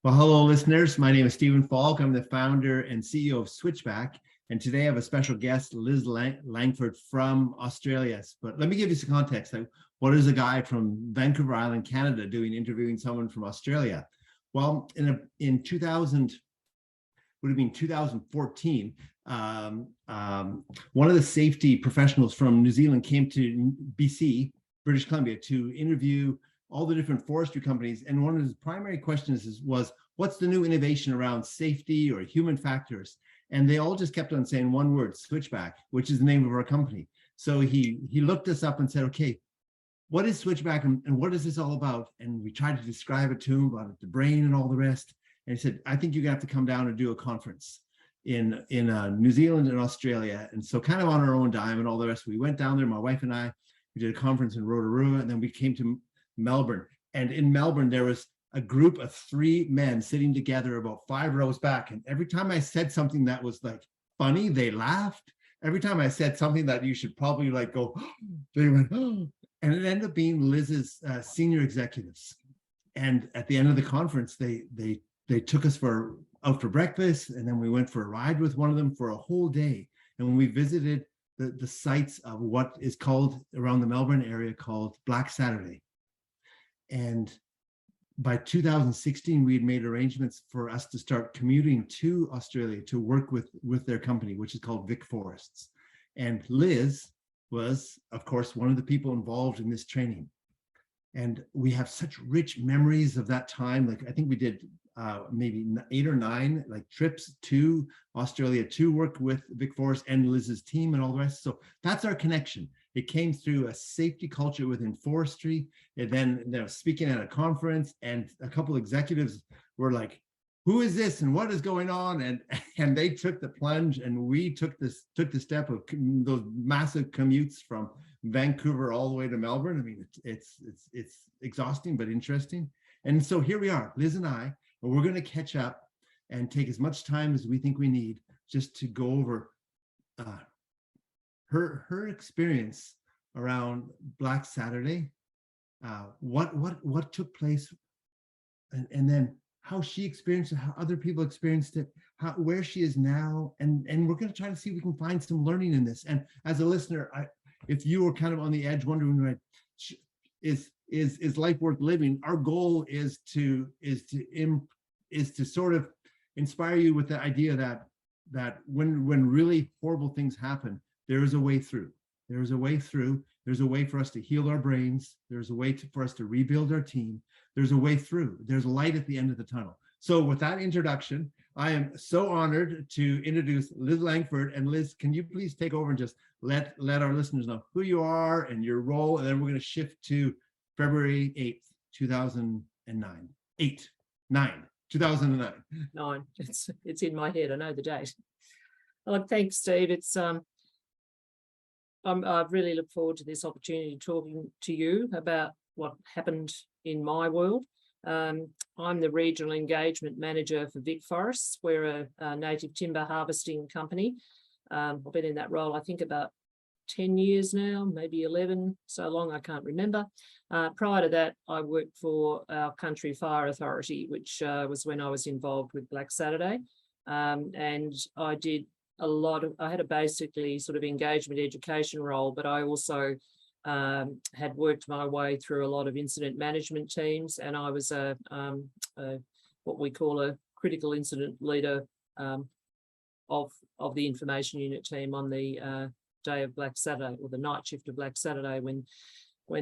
Well, hello, listeners. My name is Stephen Falk. I'm the founder and CEO of Switchback. And today I have a special guest, Liz Langford from Australia. But let me give you some context. What is a guy from Vancouver Island, Canada, doing interviewing someone from Australia? Well, in 2014, one of the safety professionals from New Zealand came to BC, British Columbia, to interview all the different forestry companies. And one of his primary questions was, what's the new innovation around safety or human factors? And they all just kept on saying one word, Switchback, which is the name of our company. So he looked us up and said, okay, what is Switchback and what is this all about? And we tried to describe it to him about the brain and all the rest. And he said, I think you're gonna have to come down and do a conference in New Zealand and Australia. And so kind of on our own dime and all the rest, we went down there, my wife and I, we did a conference in Rotorua, and then we came to Melbourne. And in Melbourne, there was a group of 3 men sitting together about 5 rows back. And every time I said something that was like funny, they laughed. Every time I said something that you should probably like go, they went, oh. And it ended up being Liz's senior executives. And at the end of the conference, they took us out for breakfast, and then we went for a ride with one of them for a whole day. And when we visited the sites of what is called around the Melbourne area called Black Saturday. And by 2016, we had made arrangements for us to start commuting to Australia to work with their company, which is called Vic Forests. And Liz was, of course, one of the people involved in this training. And we have such rich memories of that time. Like, I think we did maybe 8 or 9 like trips to Australia to work with Vic Forest and Liz's team and all the rest. So that's our connection. It came through a safety culture within forestry. And then speaking at a conference, and a couple executives were like, who is this and what is going on? And they took the plunge, and we took the step of those massive commutes from Vancouver all the way to Melbourne. I mean, it's exhausting, but interesting. And so here we are, Liz and I, and we're going to catch up and take as much time as we think we need just to go over her experience around Black Saturday, what took place, and then how she experienced it, how other people experienced it, where she is now, and we're going to try to see if we can find some learning in this. And as a listener, if you were kind of on the edge wondering, right, is life worth living? Our goal is to sort of inspire you with the idea that when really horrible things happen, there is a way through. There is a way through. There's a way for us to heal our brains. There's a way for us to rebuild our team. There's a way through. There's light at the end of the tunnel. So with that introduction, I am so honored to introduce Liz Langford. And Liz, can you please take over and just let our listeners know who you are and your role, and then we're going to shift to February 8th, 2009. 2009. 9. It's in my head. I know the date. Well, thanks, Steve. I really look forward to this opportunity talking to you about what happened in my world. I'm the Regional Engagement Manager for Vic Forests. We're a native timber harvesting company. I've been in that role, I think, about 10 years now, maybe 11, so long I can't remember. Prior to that, I worked for our Country Fire Authority, which was when I was involved with Black Saturday. And I did I had a basically sort of engagement education role, but I also had worked my way through a lot of incident management teams, and I was what we call a critical incident leader of the information unit team on the day of Black Saturday, or the night shift of Black Saturday, when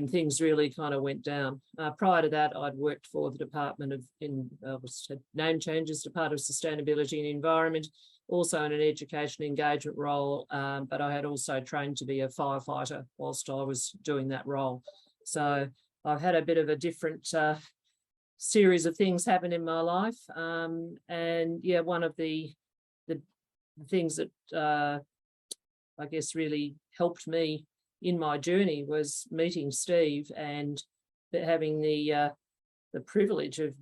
things really kind of went down. Prior to that, I'd worked for the Department of name changes, Department of Sustainability and Environment, also in an education engagement role, but I had also trained to be a firefighter whilst I was doing that role. So I've had a bit of a different series of things happen in my life. And yeah, one of the things that I guess really helped me in my journey was meeting Steve and having the privilege of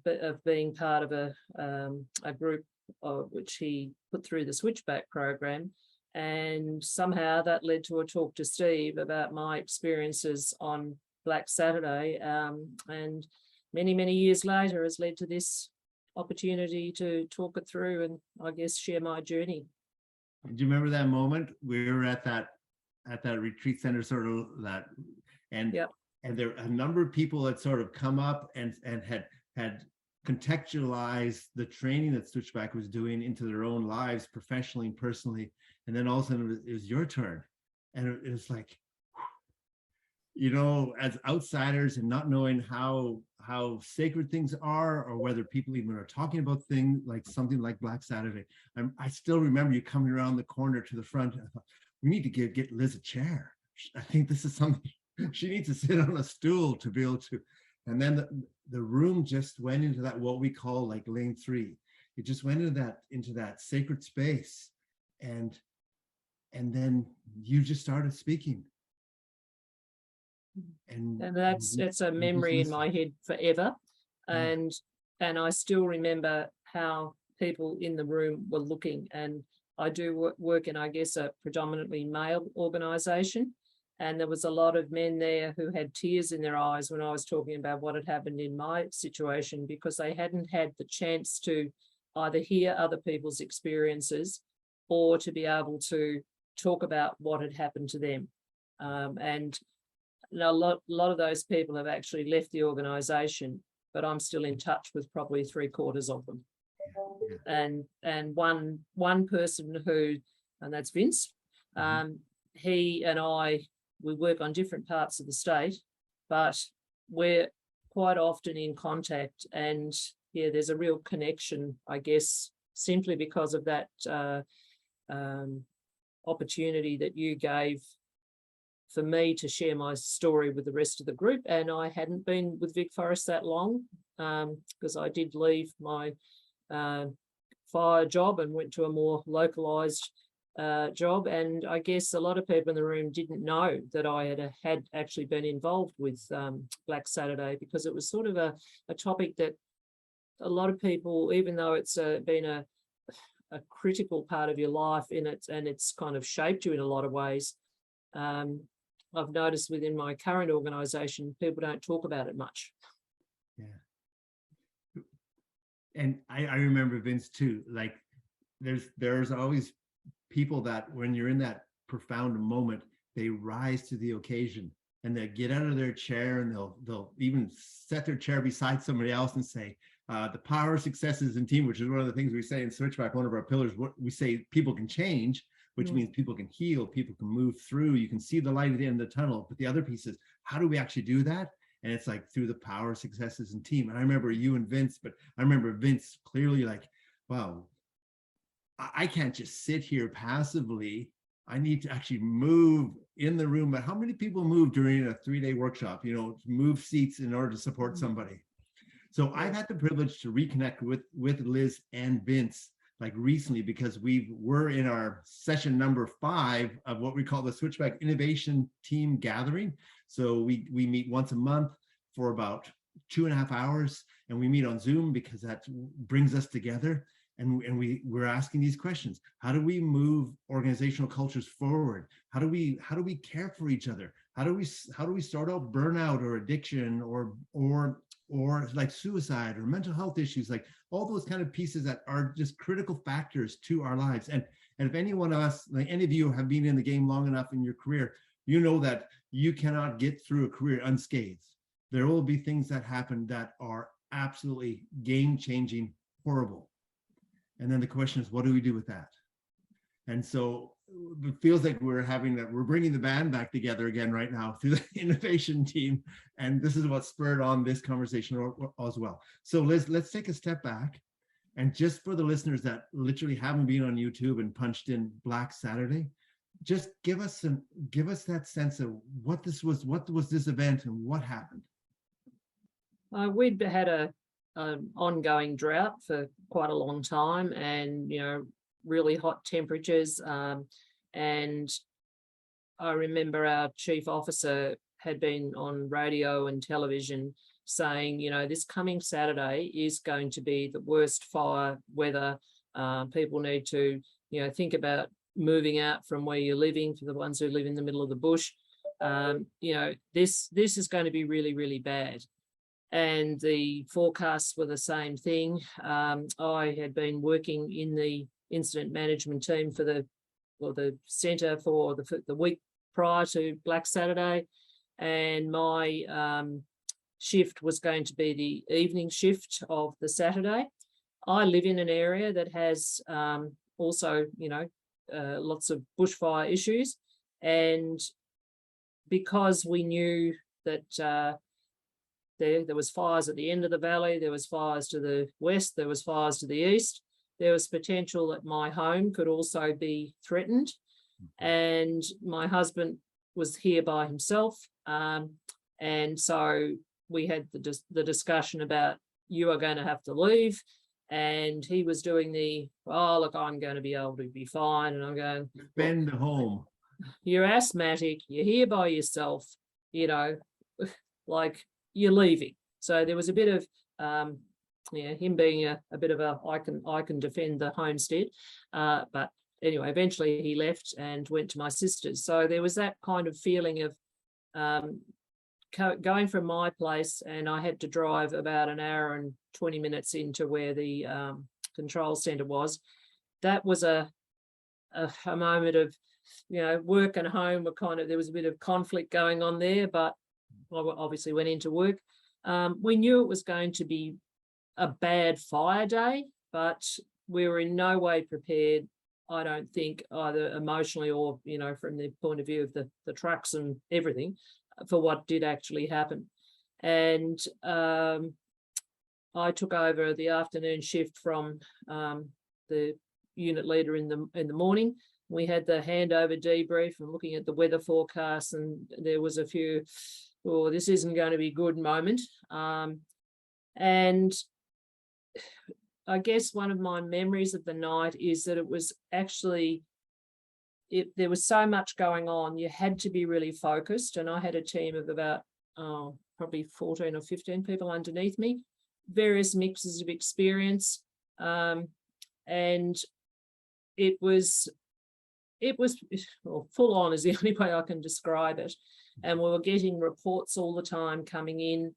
being part of a group which he put through the Switchback program. And somehow that led to a talk to Steve about my experiences on Black Saturday. And many, many years later has led to this opportunity to talk it through and I guess share my journey. Do you remember that moment? We were at that retreat center, sort of that, and Yep. and there a number of people had sort of come up and had contextualized the training that Switchback was doing into their own lives, professionally and personally. And then all of a sudden it was your turn, and it was like, you know, as outsiders and not knowing how sacred things are, or whether people even are talking about things like something like Black Saturday. I still remember you coming around the corner to the front. I thought, we need to get Liz a chair. I think this is something she needs to sit on a stool to be able to. And then the room just went into that, what we call like lane 3. It just went into that sacred space, and then you just started speaking. And that's a memory in my head forever. And I still remember how people in the room were looking. And I do work in, I guess, a predominantly male organisation. And there was a lot of men there who had tears in their eyes when I was talking about what had happened in my situation, because they hadn't had the chance to either hear other people's experiences or to be able to talk about what had happened to them. And a lot of those people have actually left the organisation, but I'm still in touch with probably 3/4 of them. And one person who, and that's Vince, he and I, we work on different parts of the state, but we're quite often in contact. And yeah, there's a real connection, I guess, simply because of that opportunity that you gave for me to share my story with the rest of the group. And I hadn't been with Vic Forest that long, because I did leave my fire job and went to a more localised job. And I guess a lot of people in the room didn't know that I had actually been involved with Black Saturday, because it was sort of a topic that a lot of people, even though it's been a critical part of your life in it, and it's kind of shaped you in a lot of ways, I've noticed within my current organisation, people don't talk about it much. Yeah. And I remember Vince too, like there's always people that when you're in that profound moment, they rise to the occasion and they get out of their chair, and they'll even set their chair beside somebody else and say, the power of success is in team, which is one of the things we say in Switchback, one of our pillars. What we say, people can change, which means people can heal, people can move through, you can see the light at the end of the tunnel. But the other piece is, how do we actually do that? And it's like through the power of successes in team. And I remember you and Vince, but I remember Vince clearly like, wow, I can't just sit here passively. I need to actually move in the room. But how many people move during a 3-day workshop, you know, move seats in order to support somebody? So I've had the privilege to reconnect with Liz and Vince like recently, because we were in our session number 5 of what we call the Switchback Innovation Team Gathering. So we meet once a month for about 2.5 hours, and we meet on Zoom because that brings us together. And we're asking these questions. How do we move organizational cultures forward? How do we care for each other? How do we sort out burnout or addiction or like suicide or mental health issues, like all those kind of pieces that are just critical factors to our lives. And if any one of us, like any of you have been in the game long enough in your career, you know that you cannot get through a career unscathed. There will be things that happen that are absolutely game-changing, horrible. And then the question is, what do we do with that? And so it feels like we're bringing the band back together again right now through the innovation team. And this is what spurred on this conversation as well. So Liz, let's take a step back. And just for the listeners that literally haven't been on YouTube and punched in Black Saturday, just give us that sense of what was this event and what happened. We'd had an ongoing drought for quite a long time, and really hot temperatures. And I remember our chief officer had been on radio and television saying, this coming Saturday is going to be the worst fire weather. People need to, think about moving out from where you're living, for the ones who live in the middle of the bush. This is going to be really, really bad. and the forecasts were the same thing. I had been working in the incident management team for the centre for the week prior to Black Saturday, and my shift was going to be the evening shift of the Saturday. I live in an area that has also, lots of bushfire issues, and because we knew that there was fires at the end of the valley, there was fires to the west, there was fires to the east, there was potential that my home could also be threatened. And my husband was here by himself. And so we had the discussion about, you are going to have to leave. And he was doing look, I'm going to be able to be fine. And I'm going, bend home. You're asthmatic, you're here by yourself, like you're leaving. So there was a bit of him being a bit of I can defend the homestead, but anyway, eventually he left and went to my sister's. So there was that kind of feeling of going from my place, and I had to drive about an hour and 20 minutes into where the control centre was. That was a moment of, work and home were there was a bit of conflict going on there, but I obviously went into work. We knew it was going to be a bad fire day, but we were in no way prepared, I don't think, either emotionally or, from the point of view of the trucks and everything, for what did actually happen. And I took over the afternoon shift from the unit leader in the morning. We had the handover debrief and looking at the weather forecast, and there was a few, this isn't going to be good moment. And I guess one of my memories of the night is that it was actually, there was so much going on, you had to be really focused. And I had a team of about probably 14 or 15 people underneath me, various mixes of experience. And it was full on is the only way I can describe it. And we were getting reports all the time coming in.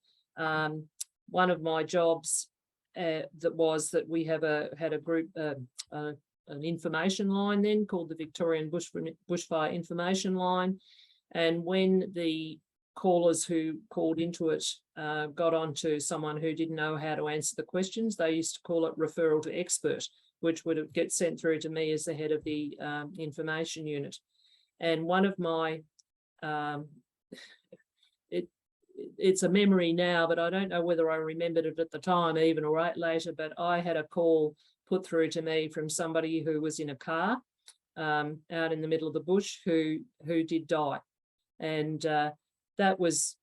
One of my jobs that we had a group, an information line then called the Victorian Bushfire Information Line. And when the callers who called into it got onto someone who didn't know how to answer the questions, they used to call it referral to expert, which would get sent through to me as the head of the information unit. And one of my, it's a memory now, but I don't know whether I remembered it at the time even or later, but I had a call put through to me from somebody who was in a car out in the middle of the bush who did die. And that was,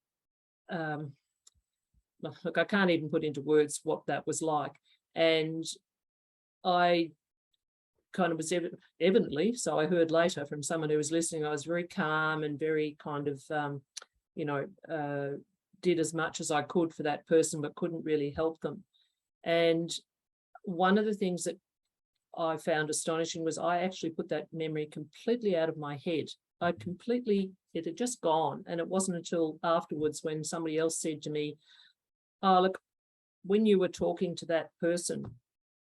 look, I can't even put into words what that was like. And I kind of was evidently, so I heard later from someone who was listening, I was very calm and very kind of, did as much as I could for that person, but couldn't really help them. And one of the things that I found astonishing was I actually put that memory completely out of my head. It had just gone. And it wasn't until afterwards when somebody else said to me, oh, look, when you were talking to that person,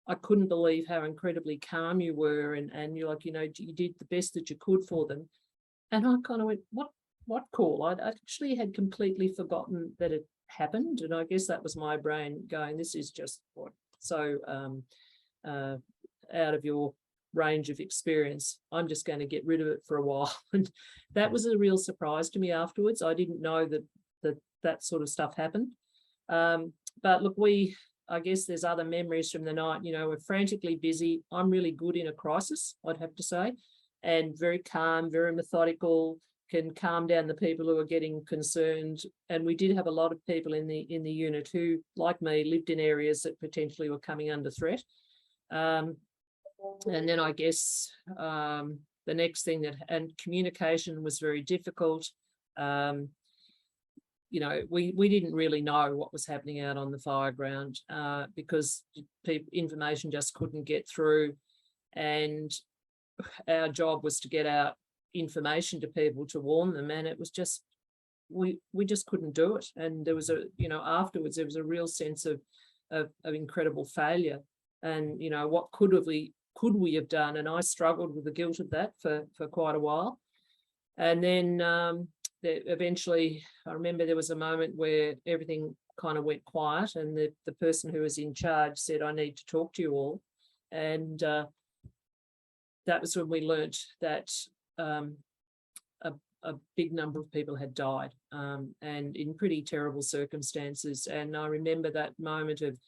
I couldn't believe how incredibly calm you were. And you're like, you did the best that you could for them. And I kind of went, what call? I actually had completely forgotten that it happened. And I guess that was my brain going, this is just so out of your range of experience. I'm just going to get rid of it for a while. And that was a real surprise to me afterwards. I didn't know that sort of stuff happened. But look, I guess there's other memories from the night. We're frantically busy. I'm really good in a crisis, I'd have to say, and very calm, very methodical, can calm down the people who are getting concerned. And we did have a lot of people in the unit who, like me, lived in areas that potentially were coming under threat. And then I guess the next thing and communication was very difficult. We didn't really know what was happening out on the fire ground because information just couldn't get through. And our job was to get out information to people to warn them. And it was just we just couldn't do it. And there was a, afterwards there was a real sense of incredible failure. And, what could we have done? And I struggled with the guilt of that for quite a while. And then eventually, I remember there was a moment where everything kind of went quiet, and the person who was in charge said, "I need to talk to you all." And that was when we learnt that a big number of people had died, and in pretty terrible circumstances. And I remember that moment of,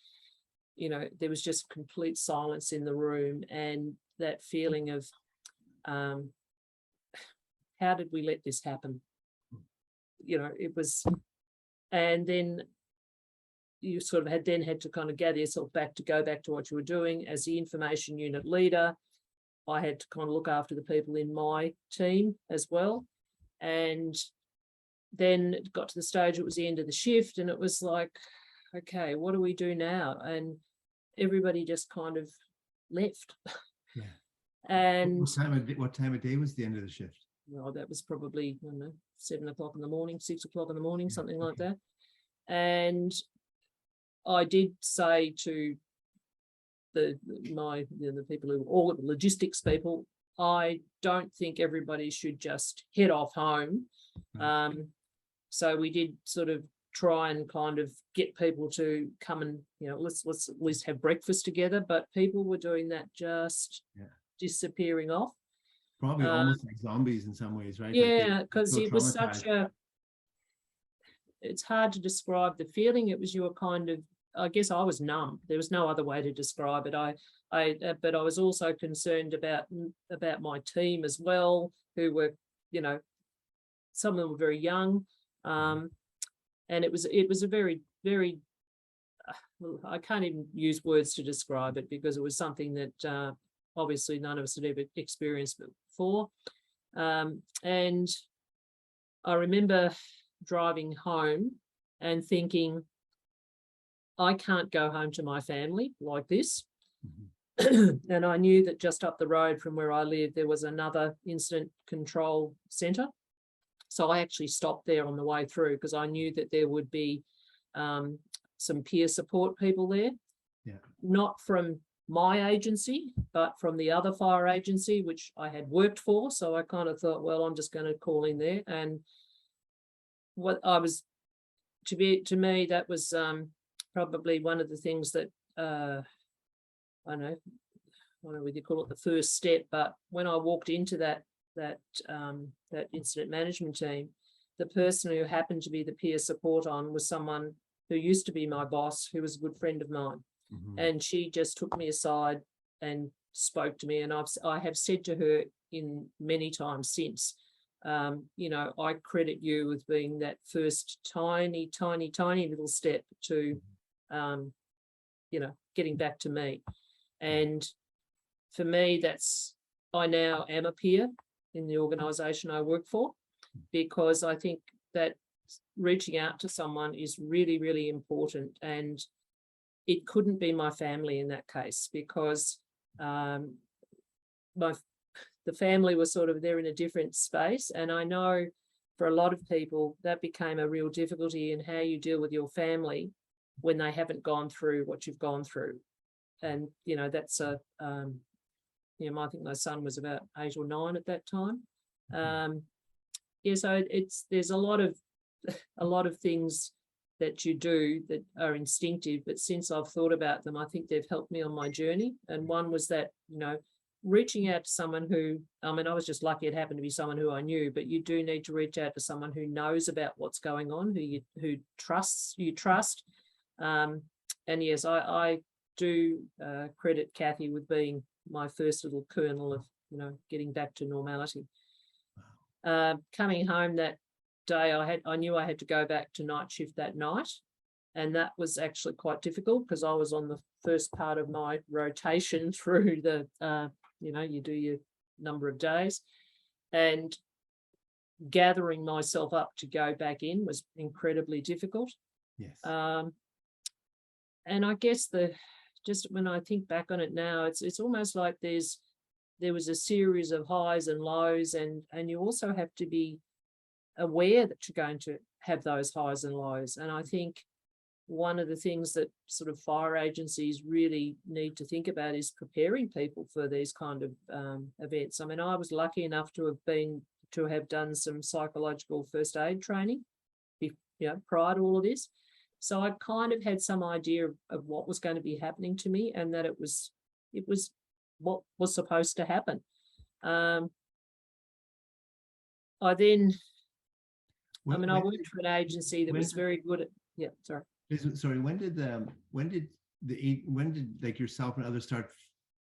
there was just complete silence in the room, and that feeling of, how did we let this happen? It was, and then you sort of had to kind of gather yourself back to go back to what you were doing. As the information unit leader, I had to kind of look after the people in my team as well. And then it got to the stage, it was the end of the shift, and it was like, okay, what do we do now? And everybody just kind of left. Yeah. And what time of day was the end of the shift? Well, that was probably, I don't know, 7 o'clock in the morning, 6 o'clock in the morning, Yeah, something like okay. that. And I did say to the people who, all the logistics people, I don't think everybody should just head off home. So we did sort of try and kind of get people to come and, let's at least have breakfast together. But people were doing that, just disappearing off. Probably almost like zombies in some ways, right? Yeah, because so it was such it's hard to describe the feeling. It was, you were kind of, I guess I was numb. There was no other way to describe it. But I was also concerned about my team as well, who were, some of them were very young. And it was a very, very, I can't even use words to describe it, because it was something that obviously none of us had ever experienced before. And I remember driving home and thinking, I can't go home to my family like this. And I knew that just up the road from where I lived, there was another incident control centre. So I actually stopped there on the way through, because I knew that there would be some peer support people there. Yeah. Not from my agency, but from the other fire agency, which I had worked for. So I kind of thought, well, I'm just going to call in there. And what I was, to me, that was probably one of the things that, I don't know whether you call it the first step, but when I walked into that incident management team, the person who happened to be the peer support on was someone who used to be my boss, who was a good friend of mine. And she just took me aside and spoke to me. And I have said to her in many times since, I credit you with being that first tiny little step to, getting back to me. And for me, I now am a peer in the organisation I work for, because I think that reaching out to someone is really, really important. And it couldn't be my family in that case, because the family was sort of there in a different space. And I know for a lot of people that became a real difficulty in how you deal with your family when they haven't gone through what you've gone through. And, that's I think my son was about 8 or 9 at that time. So there's a lot of things that you do that are instinctive, but since I've thought about them, I think they've helped me on my journey. And one was that, reaching out to someone who, I was just lucky it happened to be someone who I knew, but you do need to reach out to someone who knows about what's going on, who you trust. And yes, I do credit Kathy with being my first little kernel of, getting back to normality. Coming home that day, I knew I had to go back to night shift that night, and that was actually quite difficult, because I was on the first part of my rotation through the you do your number of days, and gathering myself up to go back in was incredibly difficult. Yes. And I guess just when I think back on it now, it's almost like there was a series of highs and lows, and you also have to be aware that you're going to have those highs and lows. And I think one of the things that sort of fire agencies really need to think about is preparing people for these kind of events. I mean, I was lucky enough to have done some psychological first aid training, prior to all of this. So I kind of had some idea of what was going to be happening to me, and that it was what was supposed to happen. I worked for an agency that was very good at. Yeah, sorry. Sorry, when did like yourself and others start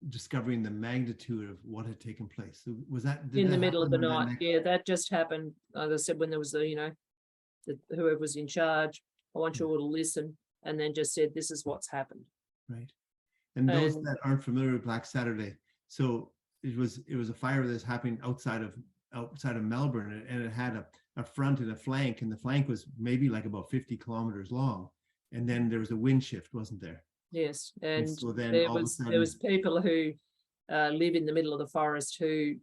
discovering the magnitude of what had taken place? So was that in the middle of the night? Yeah, that just happened. As I said, when there was whoever was in charge, I want you all to listen, and then just said, this is what's happened. Right. And those that aren't familiar with Black Saturday, so it was a fire that's happening outside of Melbourne, and it had a front and a flank, and the flank was maybe like about 50 kilometers long. And then there was a wind shift, wasn't there? Yes, and so then there was people who live in the middle of the forest who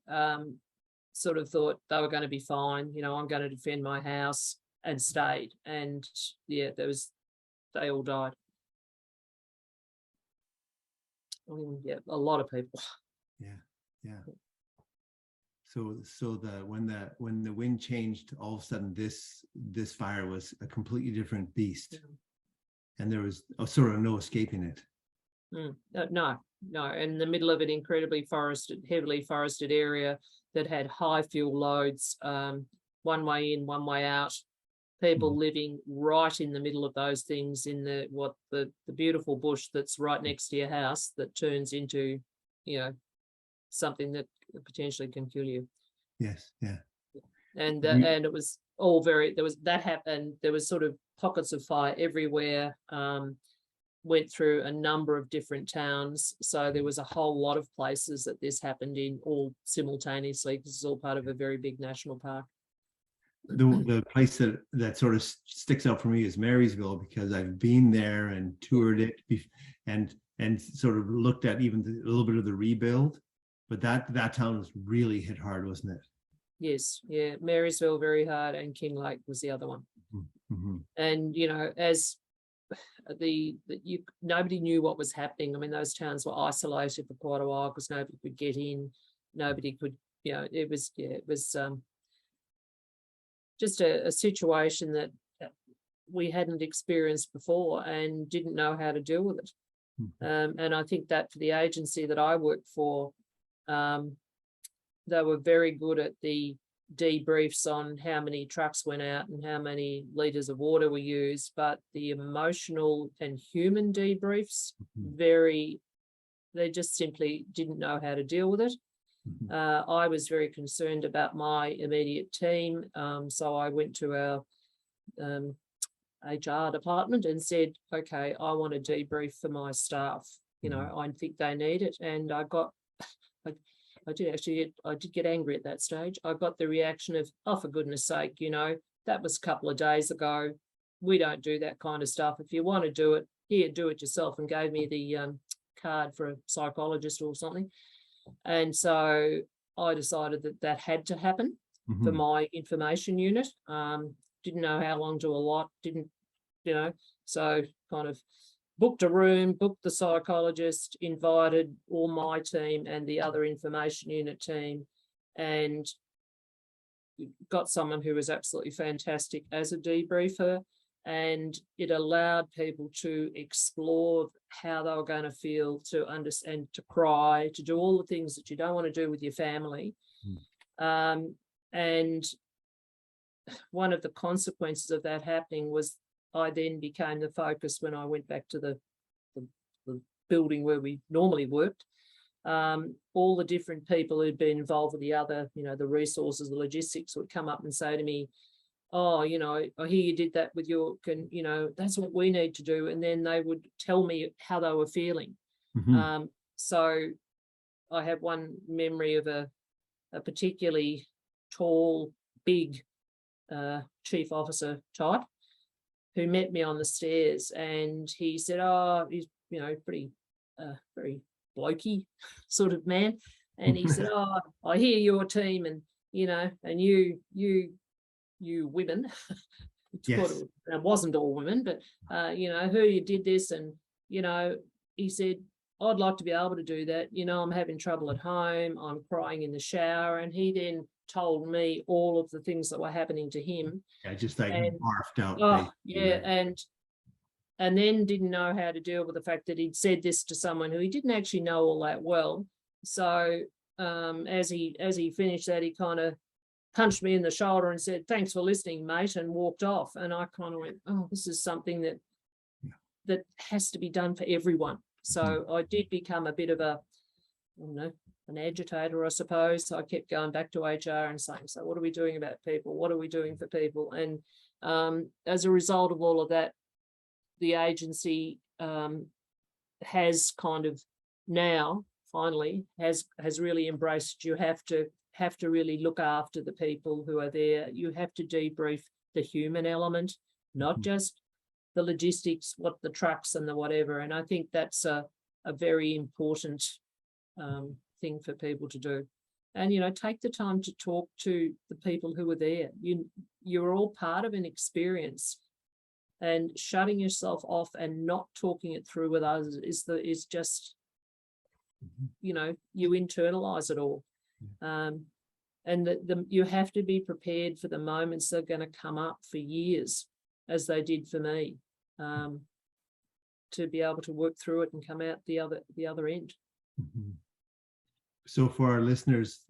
sort of thought they were going to be fine. I'm going to defend my house, and stayed. And yeah, they all died. Yeah, a lot of people. Yeah. So when the wind changed, all of a sudden this fire was a completely different beast. Yeah. And there was sort of no escaping it. No. In the middle of an incredibly heavily forested area that had high fuel loads, one way in, one way out, people living right in the middle of those things in the beautiful bush that's right next to your house that turns into, something that potentially can kill you. Yes, yeah. And it was all that happened. There was sort of pockets of fire everywhere, went through a number of different towns. So there was a whole lot of places that this happened in all simultaneously, because it's all part of a very big national park. The place that sort of sticks out for me is Marysville, because I've been there and toured it and sort of looked at even a little bit of the rebuild. But that town was really hit hard, wasn't it? Yes, yeah. Marysville very hard, and Kinglake was the other one. Mm-hmm. And as nobody knew what was happening. I mean, those towns were isolated for quite a while because nobody could get in. Nobody could, it was just a situation that we hadn't experienced before and didn't know how to deal with it. Mm-hmm. And I think that for the agency that I worked for, they were very good at the debriefs on how many trucks went out and how many litres of water were used, but the emotional and human debriefs, they just simply didn't know how to deal with it. I was very concerned about my immediate team, so I went to our HR department and said, okay, I want a debrief for my staff. I think they need it. And I did get angry at that stage. I got the reaction of, oh, for goodness sake, that was a couple of days ago. We don't do that kind of stuff. If you want to do it, here, do it yourself, and gave me the card for a psychologist or something. And so I decided that had to happen for my information unit. Didn't know how long to allot, so kind of booked a room, booked the psychologist, invited all my team and the other information unit team, and got someone who was absolutely fantastic as a debriefer. And it allowed people to explore how they were going to feel, to understand, to cry, to do all the things that you don't want to do with your family. And one of the consequences of that happening was I then became the focus when I went back to the building where we normally worked. All the different people who'd been involved with the other, the resources, the logistics would come up and say to me, oh, I hear you did that with your, that's what we need to do. And then they would tell me how they were feeling. So I have one memory of a particularly tall, big chief officer type who met me on the stairs, and he said, oh, he's, pretty, very blokey sort of man. And he said, oh, I hear your team and, and you women, Yes. It wasn't all women, but you know, who you did this, and you know, he said, I'd like to be able to do that. You know, I'm having trouble at home. I'm crying in the shower. And he then told me all of the things that were happening to him. Yeah, just like And barfed out. oh, yeah, and then didn't know how to deal with the fact that he'd said this to someone who he didn't actually know all that well. So as he finished that, he kind of punched me in the shoulder and said, "Thanks for listening, mate," and walked off. And I kind of went, oh, this is something that has to be done for everyone. So I did become a bit of a, I don't know, an agitator, I suppose. I kept going back to HR and saying, so what are we doing about people? What are we doing for people? And as a result of all of that, the agency has kind of now finally has really embraced, you have to really look after the people who are there. You have to debrief the human element, not just the logistics, what the trucks and the whatever. And I think that's a very important thing for people to do. And, you know, take the time to talk to the people who are there. You're all part of an experience, and shutting yourself off and not talking it through with others is just, you know, you internalize it all. And you have to be prepared for the moments that are going to come up for years, as they did for me, to be able to work through it and come out the other end. So for our listeners,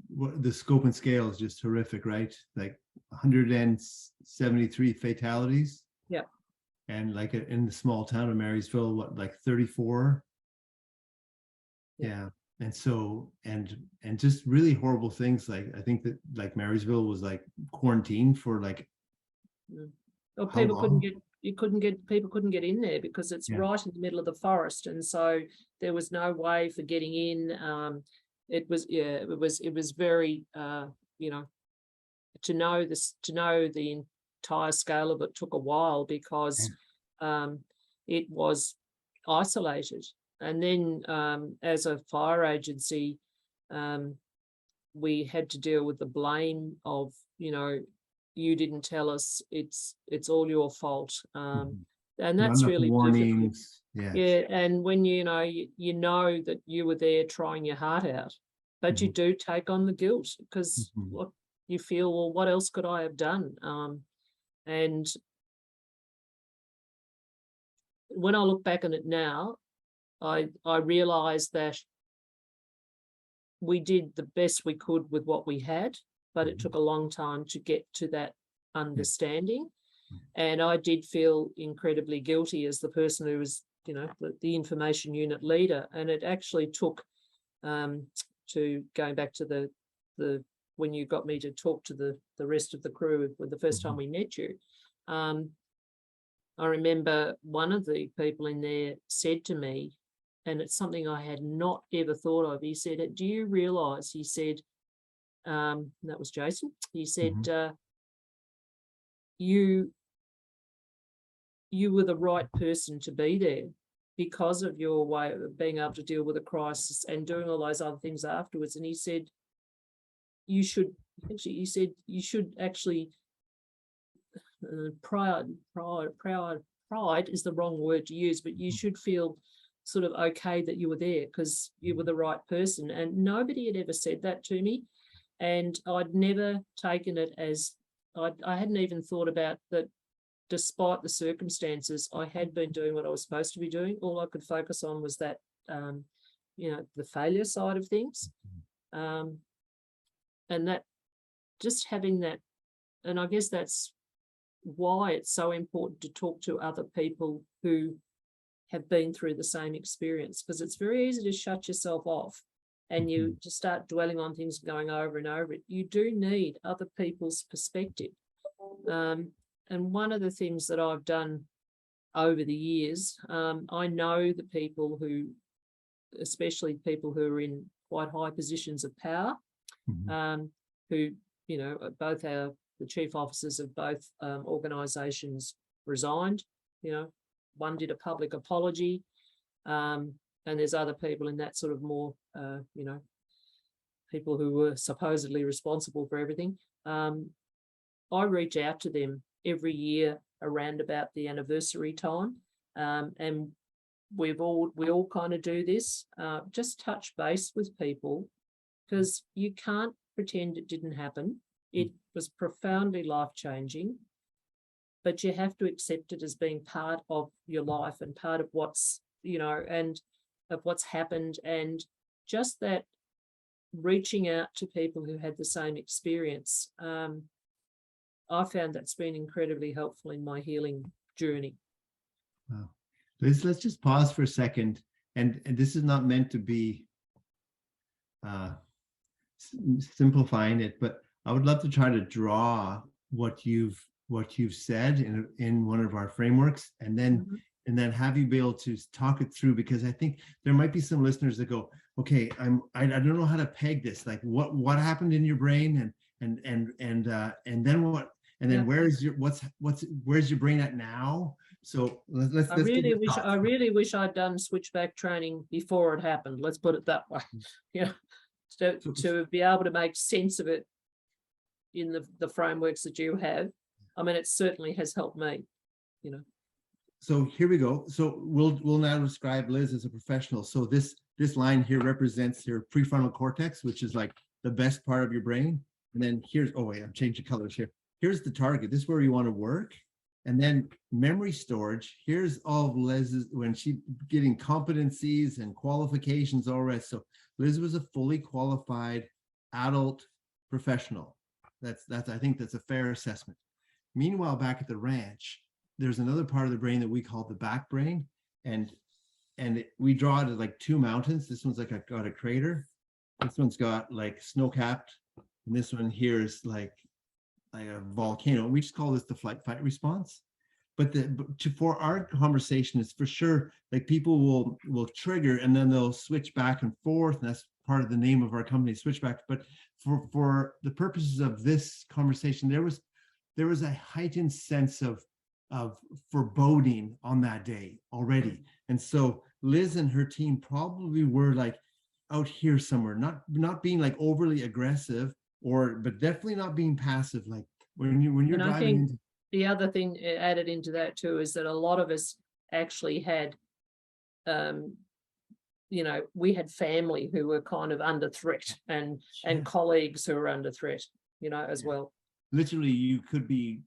the scope and scale is just horrific, right? Like 173 fatalities. Yeah. And like in the small town of Marysville, what, like 34? Yeah. And so, and just really horrible things. Like, I think that like Marysville was like quarantined for like, well, people couldn't get in there because it's right in the middle of the forest. And so there was no way for getting in. It was very, you know, to know the entire scale of it took a while, because it was isolated. And then as a fire agency, we had to deal with the blame of, you know, you didn't tell us, it's all your fault. And that's really difficult. Yeah, and when you know that you were there trying your heart out, but you do take on the guilt, because what you feel, well, what else could I have done? And when I look back on it now, I realize that we did the best we could with what we had, but it took a long time to get to that understanding. And I did feel incredibly guilty as the person who was, you know, the information unit leader. And it actually took, to going back to the when you got me to talk to the rest of the crew with the first time we met you, I remember one of the people in there said to me, and it's something I had not ever thought of. He said, "Do you realise," he said, that was Jason, he said, you were the right person to be there because of your way of being able to deal with a crisis and doing all those other things afterwards." And he said, you should actually, pride is the wrong word to use, but you should feel sort of okay that you were there because you were the right person. And nobody had ever said that to me. And I'd never taken it as, I hadn't even thought about that. Despite the circumstances, I had been doing what I was supposed to be doing. All I could focus on was that, you know, the failure side of things. And that, just having that, and I guess that's why it's so important to talk to other people who have been through the same experience, because it's very easy to shut yourself off and you just start dwelling on things, going over and over it. You do need other people's perspective. And one of the things that I've done over the years, I know the people who, especially people who are in quite high positions of power, who, you know, both the chief officers of both organisations resigned. You know, one did a public apology, and there's other people in that sort of more, you know, people who were supposedly responsible for everything. I reach out to them every year around about the anniversary time. And we all kind of do this, just touch base with people, because you can't pretend it didn't happen. It was profoundly life-changing, but you have to accept it as being part of your life and part of what's, and of what's happened. And just that reaching out to people who had the same experience, I found that's been incredibly helpful in my healing journey. Wow. Let's just pause for a second. And this is not meant to be simplifying it, but I would love to try to draw what you've said in one of our frameworks, and then have you be able to talk it through, because I think there might be some listeners that go, okay, I don't know how to peg this. Like what happened in your brain, and then what, and then where's your brain at now? So let's I really wish I'd done switchback training before it happened. Let's put it that way. To be able to make sense of it in the frameworks that you have. I mean, it certainly has helped me, So here we go. So we'll now describe Liz as a professional. So this line here represents your prefrontal cortex, which is like the best part of your brain. And then here's, oh wait, I'm changing colors here. Here's the target. This is where you want to work. And then memory storage. Here's all of Liz's, when she's getting competencies and qualifications, all right. So Liz was a fully qualified adult professional. I think that's a fair assessment. Meanwhile, back at the ranch, there's another part of the brain that we call the back brain, and we draw it as like two mountains. This one's like got a crater. This one's got like snow-capped, and this one here is like a volcano. We just call this the flight-fight response. But for our conversation, it's for sure like people will trigger and then they'll switch back and forth, and that's part of the name of our company, Switchback. But for the purposes of this conversation, there was a heightened sense of foreboding on that day already. And so Liz and her team probably were like out here somewhere, not being like overly aggressive, but definitely not being passive. Like when you're driving. I think the other thing added into that too is that a lot of us actually had, we had family who were kind of under threat, and colleagues who were under threat, as well. Literally, you could be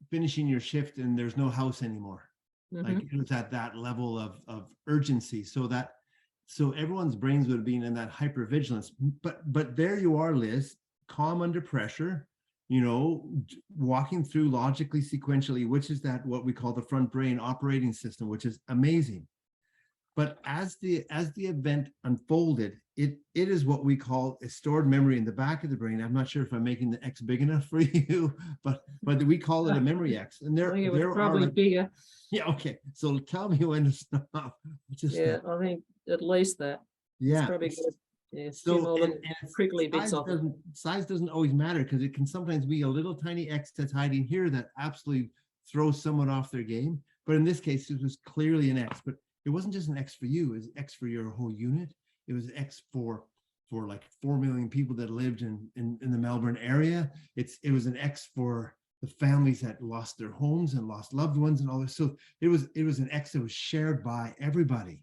finishing your shift and there's no house anymore. Like it was at that level of urgency, so everyone's brains would have been in that hypervigilance. But there you are, Liz, calm under pressure, walking through logically, sequentially, which is what we call the front brain operating system, which is amazing. But as the event unfolded, it is what we call a stored memory in the back of the brain. I'm not sure if I'm making the X big enough for you, but we call it a memory X. And I think it was probably bigger. Yeah, okay. So tell me when to stop. I think at least that. Yeah. It's probably good. Yeah, so and prickly bits of it. Size doesn't always matter, because it can sometimes be a little tiny X that's hiding here that absolutely throws someone off their game. But in this case, it was clearly an X. But it wasn't just an X for you, it was X for your whole unit. It was X for like 4 million people that lived in the Melbourne area. It was an X for the families that lost their homes and lost loved ones and all this. So it was an X that was shared by everybody.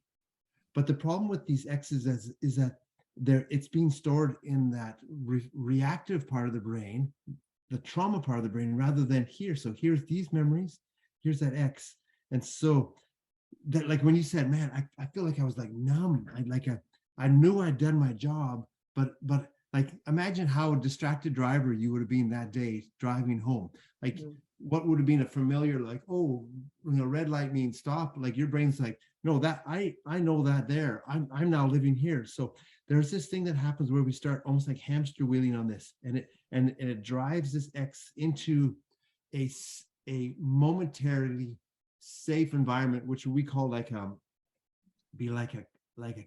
But the problem with these X's is that it's being stored in that reactive part of the brain, the trauma part of the brain, rather than here. So here's these memories, here's that X. And so that, like when you said, man, I feel like I was like numb. I knew I'd done my job, but like imagine how a distracted driver you would have been that day driving home. Like what would have been a familiar, like, oh, red light means stop. Like your brain's like, no, that I know that there. I'm now living here. So there's this thing that happens where we start almost like hamster wheeling on this, and it drives this X into a momentarily safe environment, which we call like be like a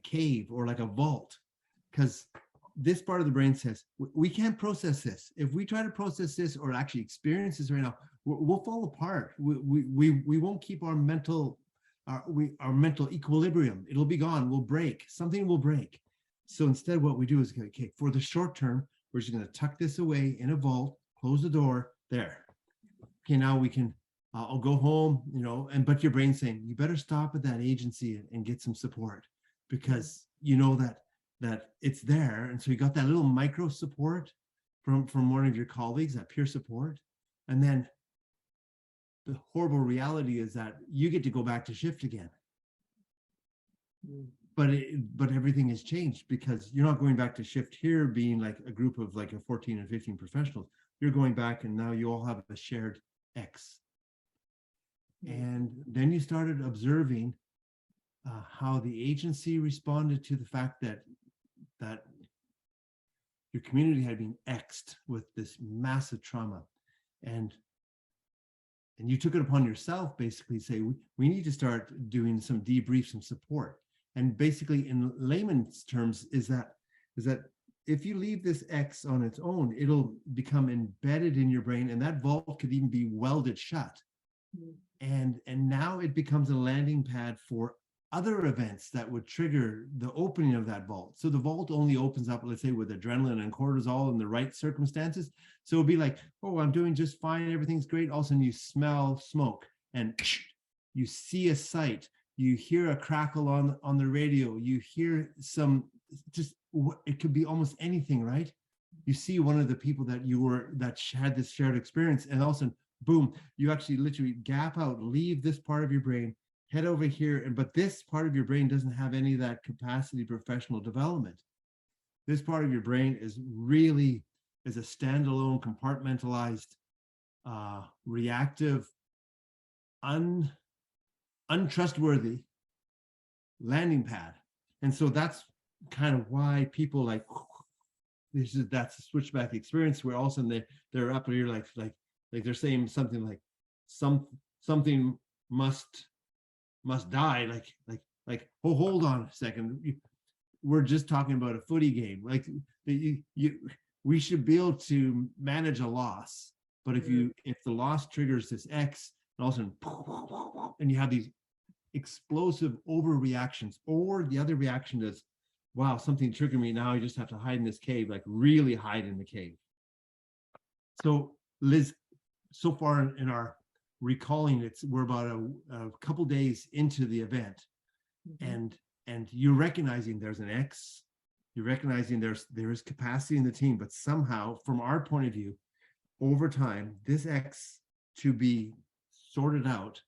cave or like a vault, because this part of the brain says we can't process this. If we try to process this or actually experience this right now, we'll fall apart. We won't keep our mental equilibrium. It'll be gone. We'll break. Something will break. So instead, what we do is, okay, for the short term, we're just going to tuck this away in a vault, close the door there. Okay, now we can I'll go home, but your brain's saying, you better stop at that agency and get some support, because you know that it's there. And so you got that little micro support from one of your colleagues, that peer support. And then the horrible reality is that you get to go back to shift again. But everything has changed, because you're not going back to shift here being like a group of like a 14 and 15 professionals. You're going back and now you all have a shared X. And then you started observing how the agency responded to the fact that your community had been X'd with this massive trauma. And you took it upon yourself, basically say, we need to start doing some debriefs and support. And basically in layman's terms is that if you leave this X on its own, it'll become embedded in your brain, and that vault could even be welded shut. And now it becomes a landing pad for other events that would trigger the opening of that vault. So the vault only opens up, let's say, with adrenaline and cortisol in the right circumstances. So it'll be like, oh, I'm doing just fine, everything's great. All of a sudden you smell smoke and you see a sight, you hear a crackle on the radio, you hear it could be almost anything, right? You see one of the people that had this shared experience, and all of a sudden, boom, you actually literally gap out, leave this part of your brain, head over here. But this part of your brain doesn't have any of that capacity professional development. This part of your brain is a standalone, compartmentalized, reactive, untrustworthy landing pad. And so that's kind of why people like, that's a switchback experience, where all of a sudden they're up here like they're saying something like something must die, like oh, hold on a second, we're just talking about a footy game, like we should be able to manage a loss, but if the loss triggers this X, and all of a sudden and you have these explosive overreactions, or the other reaction is, wow, something triggered me, now I just have to hide in this cave, like really hide in the cave. So Liz, so far in our recalling, we're about a couple days into the event, and you're recognizing there's an X, you're recognizing there is capacity in the team, but somehow from our point of view, over time, this X to be sorted out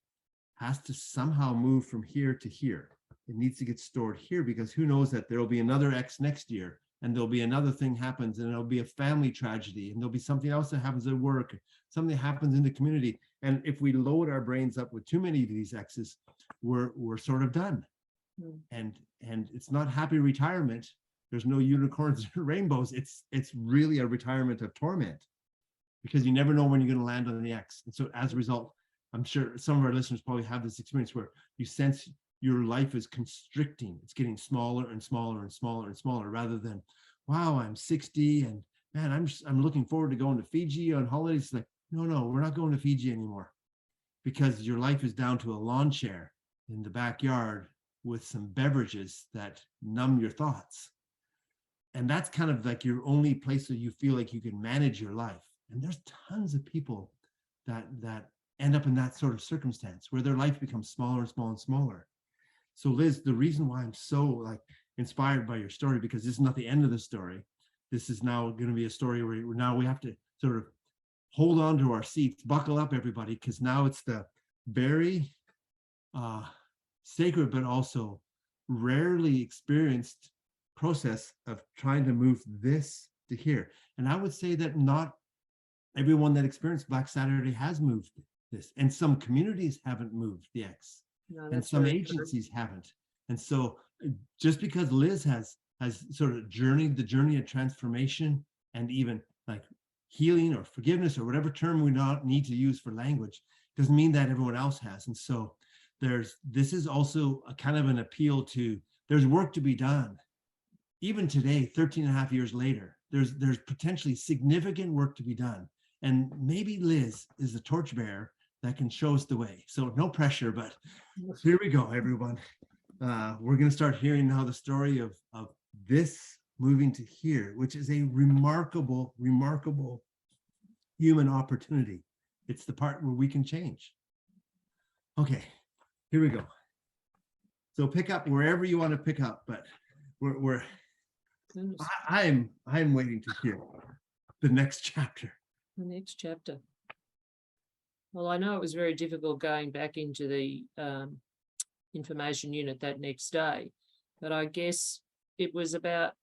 has to somehow move from here to here. It needs to get stored here, because who knows that there'll be another X next year, and there'll be another thing happens, and it'll be a family tragedy, and there'll be something else that happens at work, something that happens in the community. And if we load our brains up with too many of these X's, we're sort of done. And it's not happy retirement. There's no unicorns and rainbows. It's really a retirement of torment, because you never know when you're going to land on the X. And so as a result, I'm sure some of our listeners probably have this experience where you sense your life is constricting. It's getting smaller and smaller and smaller and smaller, rather than, wow, I'm 60 and man, I'm looking forward to going to Fiji on holidays. Like, no, we're not going to Fiji anymore, because your life is down to a lawn chair in the backyard with some beverages that numb your thoughts. And that's kind of like your only place that you feel like you can manage your life. And there's tons of people that end up in that sort of circumstance, where their life becomes smaller and smaller and smaller. So Liz, the reason why I'm so inspired by your story, because this is not the end of the story. This is now going to be a story where now we have to sort of hold on to our seats, buckle up everybody, because now it's the very sacred but also rarely experienced process of trying to move this to here. And I would say that not everyone that experienced Black Saturday has moved this, and some communities haven't moved the X, and some agencies haven't. And so just because Liz has sort of journeyed the journey of transformation, and even like healing or forgiveness or whatever term we not need to use for language, doesn't mean that everyone else has. And so this is also a kind of an appeal to, there's work to be done. Even today, 13 and a half years later, there's potentially significant work to be done. And maybe Liz is the torchbearer that can show us the way. So no pressure, but here we go, everyone. We're going to start hearing now the story of this moving to here, which is a remarkable, remarkable human opportunity. It's the part where we can change. Okay, here we go. So pick up wherever you want to pick up, but I'm waiting to hear the next chapter. The next chapter. Well, I know it was very difficult going back into the information unit that next day, but I guess it was about,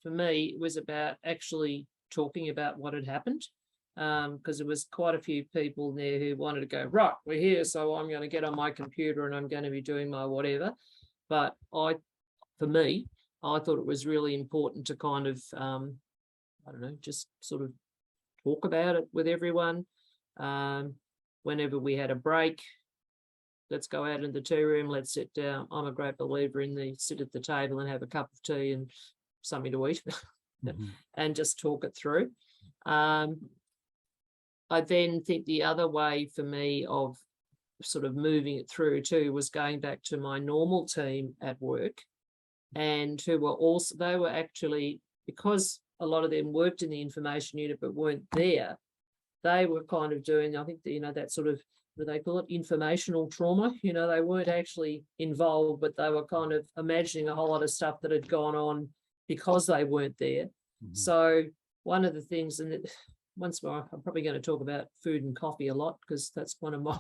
for me, it was about actually talking about what had happened, because there was quite a few people there who wanted to go, right, we're here, so I'm going to get on my computer and I'm going to be doing my whatever. But for me, I thought it was really important to kind of, I don't know, just sort of talk about it with everyone. Whenever we had a break, let's go out in the tea room, let's sit down. I'm a great believer in the sit at the table and have a cup of tea and something to eat and just talk it through. I then think the other way for me of sort of moving it through too was going back to my normal team at work, and who were also, they were actually, because a lot of them worked in the information unit but weren't there, they were kind of doing, I think, that sort of, what do they call it, informational trauma. They weren't actually involved, but they were kind of imagining a whole lot of stuff that had gone on because they weren't there. So one of the things, and once more, I'm probably going to talk about food and coffee a lot because that's one of my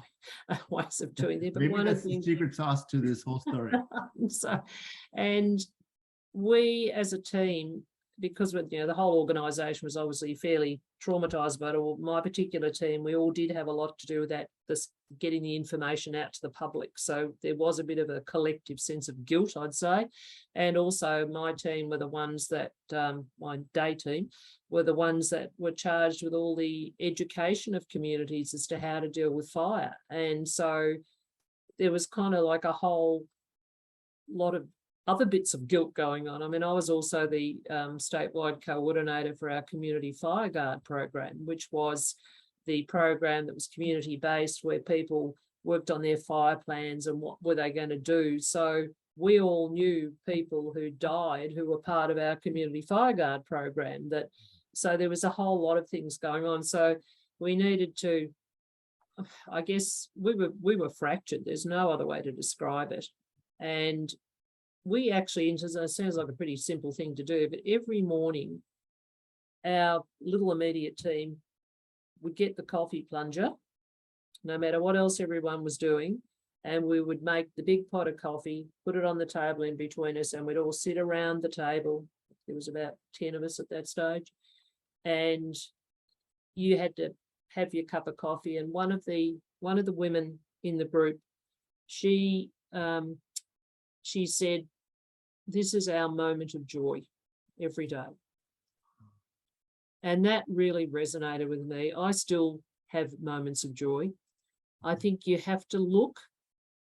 ways of doing it. But maybe one that's of the the secret sauce to this whole story. And we as a team, because the whole organisation was obviously fairly traumatised about it, my particular team, we all did have a lot to do with that, this getting the information out to the public. So there was a bit of a collective sense of guilt, I'd say. And also my team were the ones that, my day team, were the ones that were charged with all the education of communities as to how to deal with fire. And so there was kind of like a whole lot of other bits of guilt going on. I mean, I was also the statewide coordinator for our community fire guard program, which was the program that was community-based, where people worked on their fire plans and what were they going to do. So we all knew people who died who were part of our community fire guard program. So there was a whole lot of things going on. So we needed to, I guess, we were fractured. There's no other way to describe it. And we actually, it sounds like a pretty simple thing to do, but every morning our little immediate team would get the coffee plunger, no matter what else everyone was doing, and we would make the big pot of coffee, put it on the table in between us, and we'd all sit around the table. There was about 10 of us at that stage, and you had to have your cup of coffee. And one of the women in the group, she said, this is our moment of joy every day. And that really resonated with me. I still have moments of joy. I think you have to look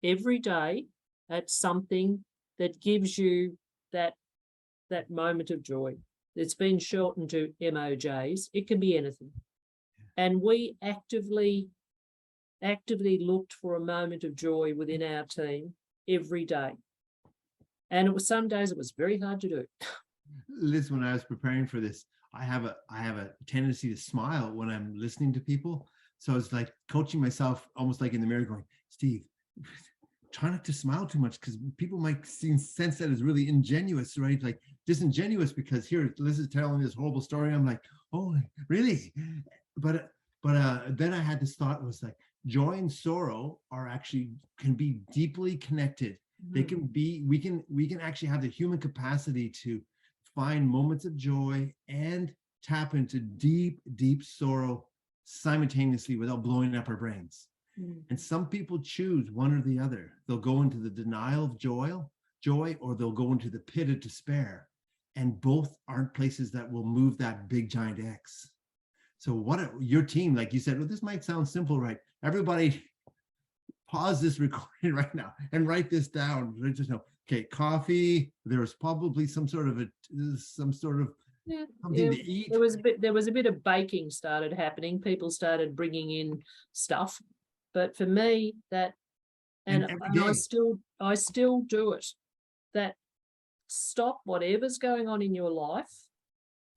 every day at something that gives you that moment of joy. It's been shortened to MOJs. It can be anything. And we actively looked for a moment of joy within our team every day. And it was, some days it was very hard to do. Liz, when I was preparing for this, I have a tendency to smile when I'm listening to people. So it's like coaching myself, almost like in the mirror, going, Steve, try not to smile too much, because people might sense that as really ingenuous, right? Like disingenuous, because here Liz is telling this horrible story. I'm like, oh, really? But then I had this thought, was like, joy and sorrow can be deeply connected. They can be, we can actually have the human capacity to find moments of joy and tap into deep, deep sorrow simultaneously without blowing up our brains. And some people choose one or the other. They'll go into the denial of joy, or they'll go into the pit of despair. And both aren't places that will move that big giant X. So your team, like you said, well, this might sound simple, right? Everybody pause this recording right now and write this down. Just know, okay, coffee. There was probably some sort of something to eat. There was a bit of baking started happening. People started bringing in stuff, but for me, and I still do it. That stop whatever's going on in your life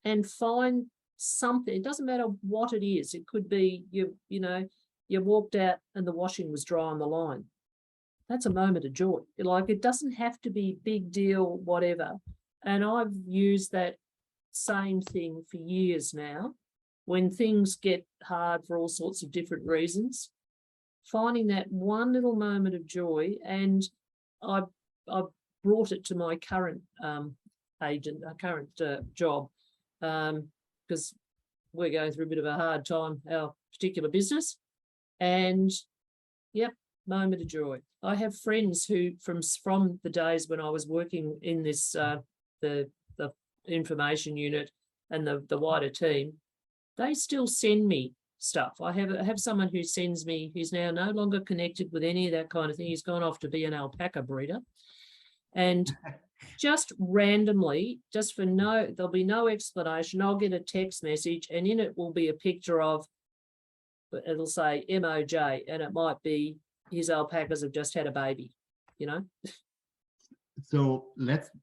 and find something. It doesn't matter what it is. It could be you walked out and the washing was dry on the line. that's a moment of joy. Like, it doesn't have to be big deal, whatever. And I've used that same thing for years now. When things get hard for all sorts of different reasons, finding that one little moment of joy, and I've brought it to my current job, because we're going through a bit of a hard time, our particular business, and yep, moment of joy. I have friends who from the days when I was working in this the information unit and the wider team, they still send me stuff. I have someone who sends me, who's now no longer connected with any of that kind of thing. He's gone off to be an alpaca breeder. And just randomly, just for there'll be no explanation, I'll get a text message, and in it will be a picture of, it'll say MOJ, and it might be his alpacas have just had a baby, you know. So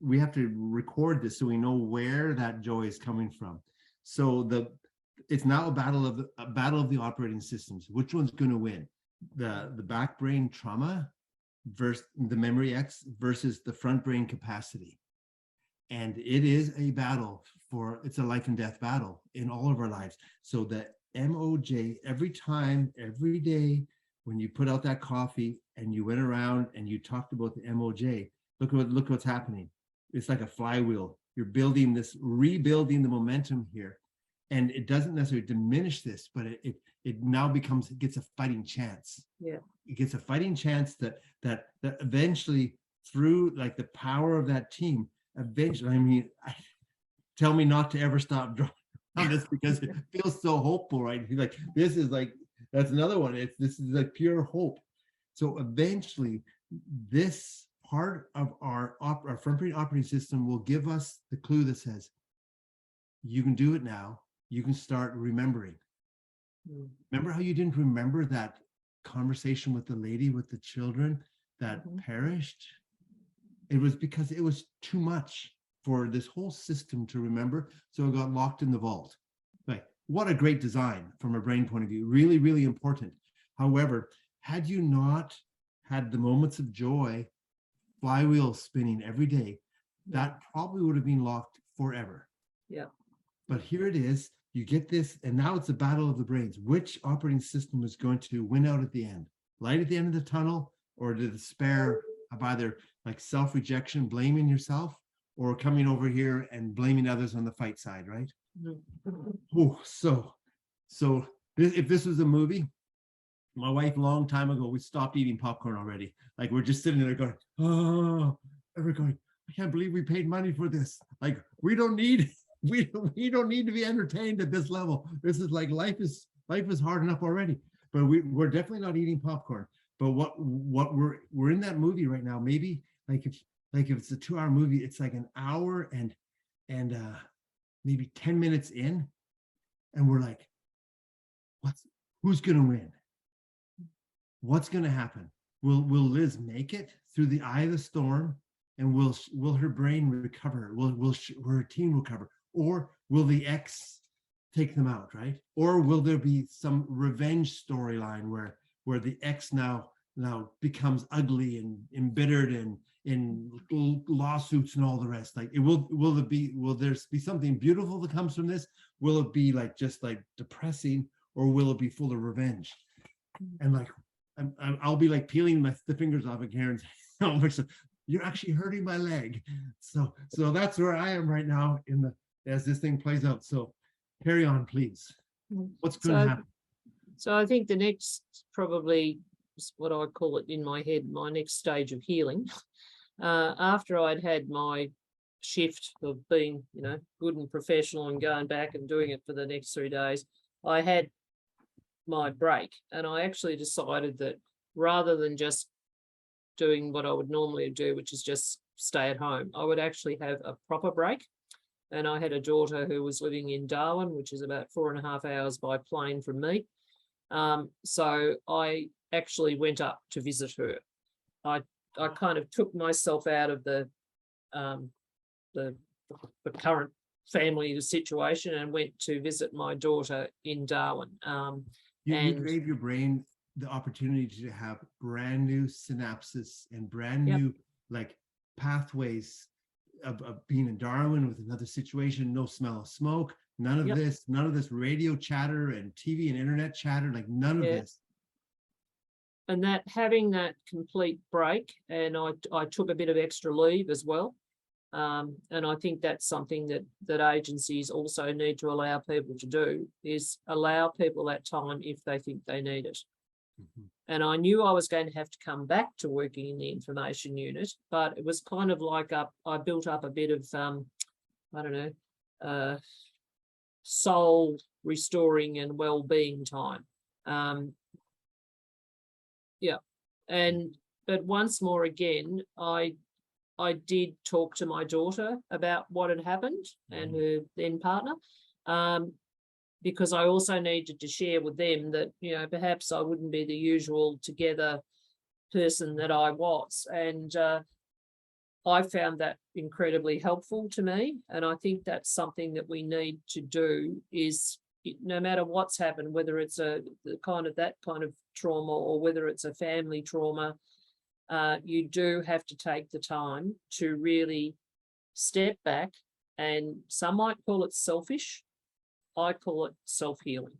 we have to record this so we know where that joy is coming from. So it's now a battle of the operating systems. Which one's going to win? The back brain trauma versus the memory X versus the front brain capacity. And it is a battle it's a life and death battle in all of our lives. So the MOJ, every time, every day, when you put out that coffee and you went around and you talked about the MOJ, look what's happening. It's like a flywheel. You're rebuilding the momentum here. And it doesn't necessarily diminish this, but it now gets a fighting chance. Yeah. It gets a fighting chance that eventually, through like the power of that team, eventually, I mean, tell me not to ever stop drawing on this, because it feels so hopeful, right? Like, this is like, that's another one. This is like pure hope. So eventually, this part of our front brain operating system will give us the clue that says, you can do it now. You can start remembering. Remember how you didn't remember that conversation with the lady with the children that perished? It was because it was too much for this whole system to remember. So it got locked in the vault. Like, what a great design from a brain point of view. Really, really important. However, had you not had the moments of joy, flywheel spinning every day, that probably would have been locked forever. Yeah. But here it is. You get this, and now it's a battle of the brains. Which operating system is going to win out at the end? Light at the end of the tunnel, or the despair of either like self-rejection, blaming yourself, or coming over here and blaming others on the fight side, right? Oh, so if this was a movie, my wife a long time ago, we stopped eating popcorn already. Like, we're just sitting there going, oh, and we're going, I can't believe we paid money for this. Like, we don't need to be entertained at this level. This is like, life is hard enough already. But we're definitely not eating popcorn. But what we're in that movie right now. Maybe if it's a 2-hour movie, it's like an hour and maybe 10 minutes in, and we're like, who's gonna win? What's gonna happen? Will Liz make it through the eye of the storm? And will her brain recover? Will her team recover? Or will the X take them out, right? Or will there be some revenge storyline where the X now becomes ugly and embittered and in lawsuits and all the rest? Like, will there be something beautiful that comes from this? Will it be like just like depressing, or will it be full of revenge? And like, I'll be like peeling the fingers off of Karen's. You're actually hurting my leg. So that's where I am right now as this thing plays out. So carry on, please. What's going to happen? So I think the next, probably what I call it in my head, my next stage of healing, after I'd had my shift of being, good and professional and going back and doing it for the next 3 days, I had my break. And I actually decided that rather than just doing what I would normally do, which is just stay at home, I would actually have a proper break. And I had a daughter who was living in Darwin, which is about 4.5 hours by plane from me. So I actually went up to visit her. I kind of took myself out of the current family situation and went to visit my daughter in Darwin. You gave your brain the opportunity to have brand new synapses and brand Yep. new like pathways of being in Darwin with another situation, no smell of smoke, none of Yep. none of this radio chatter and TV and internet chatter, like none of Yeah. this. And that having that complete break, and I took a bit of extra leave as well. And I think that's something that agencies also need to allow people to do, is allow people that time if they think they need it. Mhm. And I knew I was going to have to come back to working in the information unit, but it was kind of like I built up a bit of, I don't know, soul restoring and well-being time. Yeah. But once more again, I did talk to my daughter about what had happened and her then partner, because I also needed to share with them that, you know, perhaps I wouldn't be the usual together person that I was. And I found that incredibly helpful to me. And I think that's something that we need to do, is no matter what's happened, whether it's that kind of trauma or whether it's a family trauma, you do have to take the time to really step back, and some might call it selfish. I call it self-healing,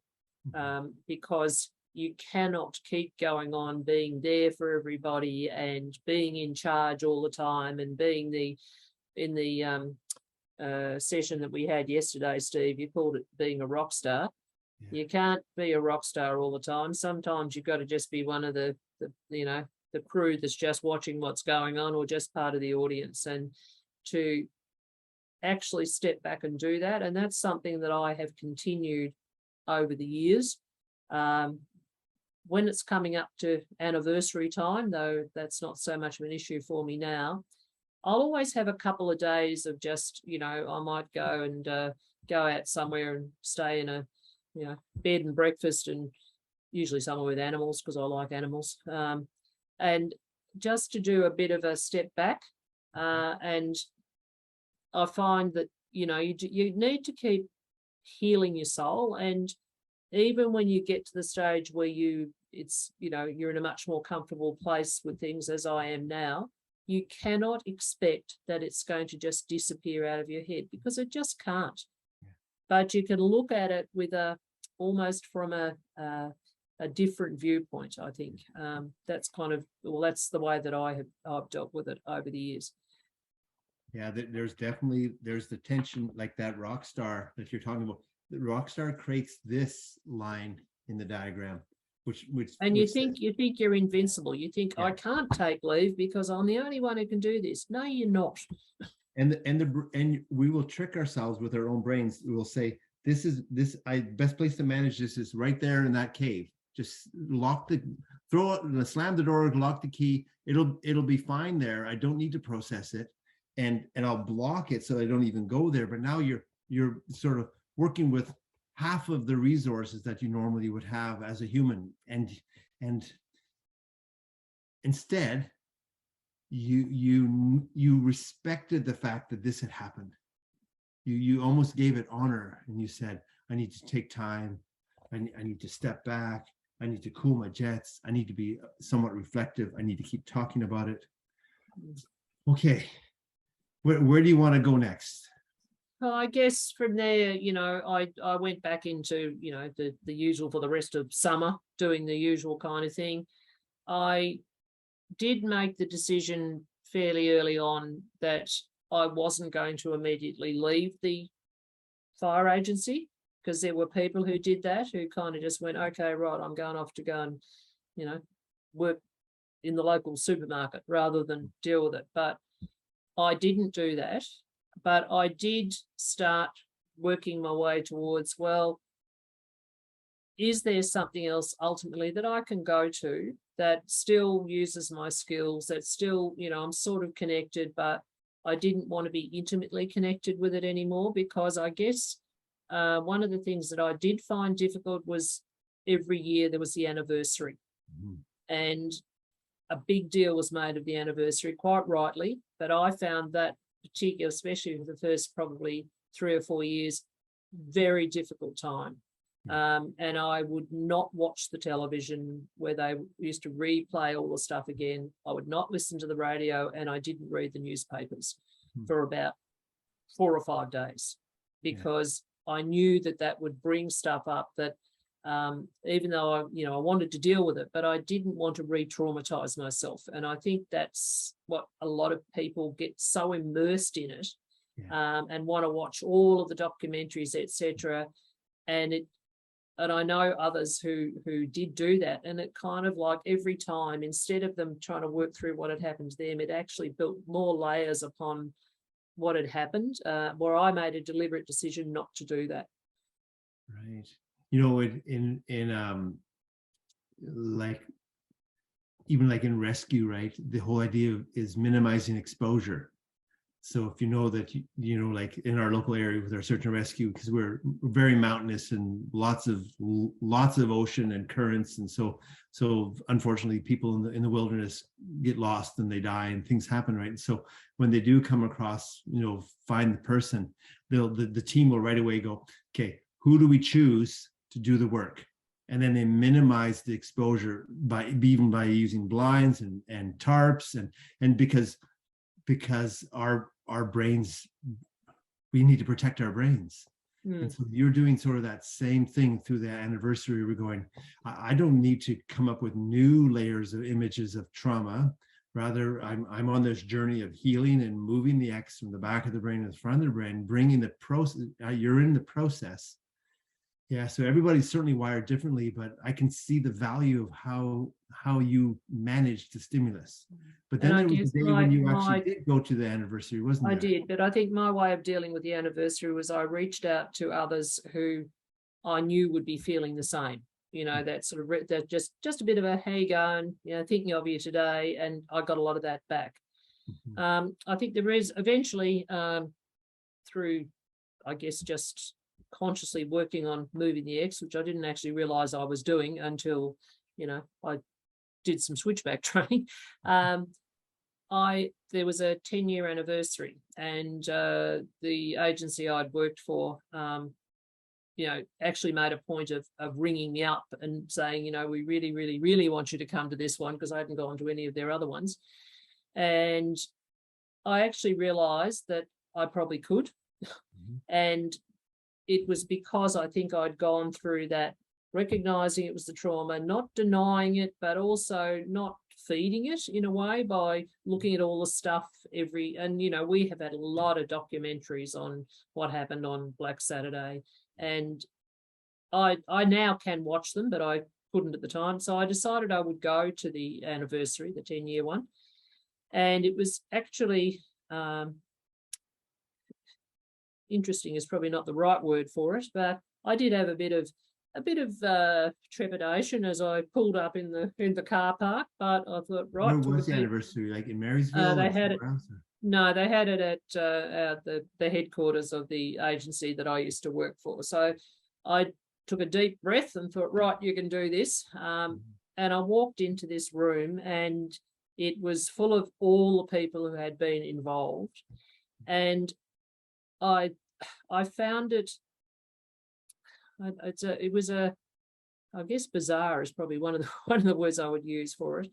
because you cannot keep going on being there for everybody and being in charge all the time and being in the session that we had yesterday, Steve, you called it being a rock star. Yeah. You can't be a rock star all the time. Sometimes you've got to just be one of the crew that's just watching what's going on, or just part of the audience, and to actually step back and do that. And that's something that I have continued over the years. When it's coming up to anniversary time, though that's not so much of an issue for me now, I'll always have a couple of days of just, you know, I might go and go out somewhere and stay in a, you know, bed and breakfast, and usually somewhere with animals because I like animals, and just to do a bit of a step back. And I find that, you know, you need to keep healing your soul. And even when you get to the stage where you're in a much more comfortable place with things, as I am now, you cannot expect that it's going to just disappear out of your head, because it just can't. Yeah. But you can look at it with almost from a different viewpoint, I think. That's the way that I've dealt with it over the years. Yeah, there's the tension, like that rock star that you're talking about. The rock star creates this line in the diagram, which you think you're invincible. You think, yeah, I can't take leave because I'm the only one who can do this. No, you're not. And we will trick ourselves with our own brains. We will say, best place to manage this is right there in that cave. Just slam the door, lock the key. It'll be fine there. I don't need to process it. And I'll block it so I don't even go there. But now you're sort of working with half of the resources that you normally would have as a human, and instead you respected the fact that this had happened. You almost gave it honor, and you said, I need to take time. I need to step back. I need to cool my jets. I need to be somewhat reflective. I need to keep talking about it. Okay. Where do you want to go next? Well, I guess from there, you know, I went back into, you know, the usual for the rest of summer, doing the usual kind of thing. I did make the decision fairly early on that I wasn't going to immediately leave the fire agency, because there were people who did that, who kind of just went, okay, right, I'm going off to go and, you know, work in the local supermarket rather than deal with it. But I didn't do that, but I did start working my way towards, well, is there something else ultimately that I can go to that still uses my skills, that still, you know, I'm sort of connected, but I didn't want to be intimately connected with it anymore, because I guess one of the things that I did find difficult was every year there was the anniversary. Mm-hmm. And a big deal was made of the anniversary, quite rightly, but I found that particular, especially for the first probably 3 or 4 years, very difficult time. And I would not watch the television where they used to replay all the stuff again. I would not listen to the radio, and I didn't read the newspapers for about 4 or 5 days, because I knew that that would bring stuff up that even though I wanted to deal with it, but I didn't want to re-traumatize myself. And I think that's what a lot of people get so immersed in it, and want to watch all of the documentaries, etc. And I know others who did do that, and it kind of like every time, instead of them trying to work through what had happened to them, it actually built more layers upon what had happened, where I made a deliberate decision not to do that. Right. In like, even like in rescue, right, the whole idea is minimizing exposure. So if you know that, like in our local area with our search and rescue, because we're very mountainous and lots of ocean and currents, and so unfortunately people in the wilderness get lost and they die and things happen, right? And so when they do come across, find the person, the team will right away go, okay, who do we choose to do the work? And then they minimize the exposure by using blinds and tarps, and because our brains, we need to protect our brains. And so you're doing sort of that same thing through that anniversary. We're going, I don't need to come up with new layers of images of trauma. Rather, I'm on this journey of healing and moving the X from the back of the brain to the front of the brain, bringing the process. You're in the process. Yeah, so everybody's certainly wired differently, but I can see the value of how you managed the stimulus. But then there was a day when you actually did go to the anniversary, wasn't there? I did, but I think my way of dealing with the anniversary was I reached out to others who I knew would be feeling the same. That sort of that just a bit of a, how you going, thinking of you today, and I got a lot of that back. I think there is eventually through, I guess, just consciously working on moving the X, which I didn't actually realize I was doing until I did some switchback training. There was a 10-year anniversary, and the agency I'd worked for actually made a point of ringing me up and saying, we really, really, really want you to come to this one, because I hadn't gone to any of their other ones. And I actually realized that I probably could. And it was because I think I'd gone through that, recognizing it was the trauma, not denying it, but also not feeding it in a way by looking at all the stuff we have had a lot of documentaries on what happened on Black Saturday, and I now can watch them, but I couldn't at the time. So I decided I would go to the anniversary, the 10-year one. And it was actually interesting is probably not the right word for it, but I did have a bit of trepidation as I pulled up in the car park. But I thought, right, where was the anniversary? Like in Marysville? They had it. No, they had it at the headquarters of the agency that I used to work for. So I took a deep breath and thought, right, you can do this. And I walked into this room, and it was full of all the people who had been involved, and I found it. It was I guess bizarre is probably one of the words I would use for it,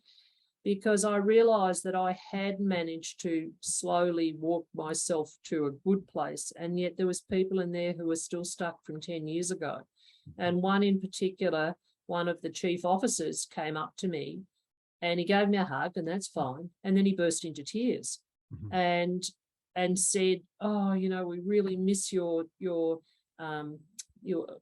because I realised that I had managed to slowly walk myself to a good place, and yet there was people in there who were still stuck from 10 years ago. And one in particular, one of the chief officers came up to me, and he gave me a hug, and that's fine. And then he burst into tears, and said, "Oh, we really miss your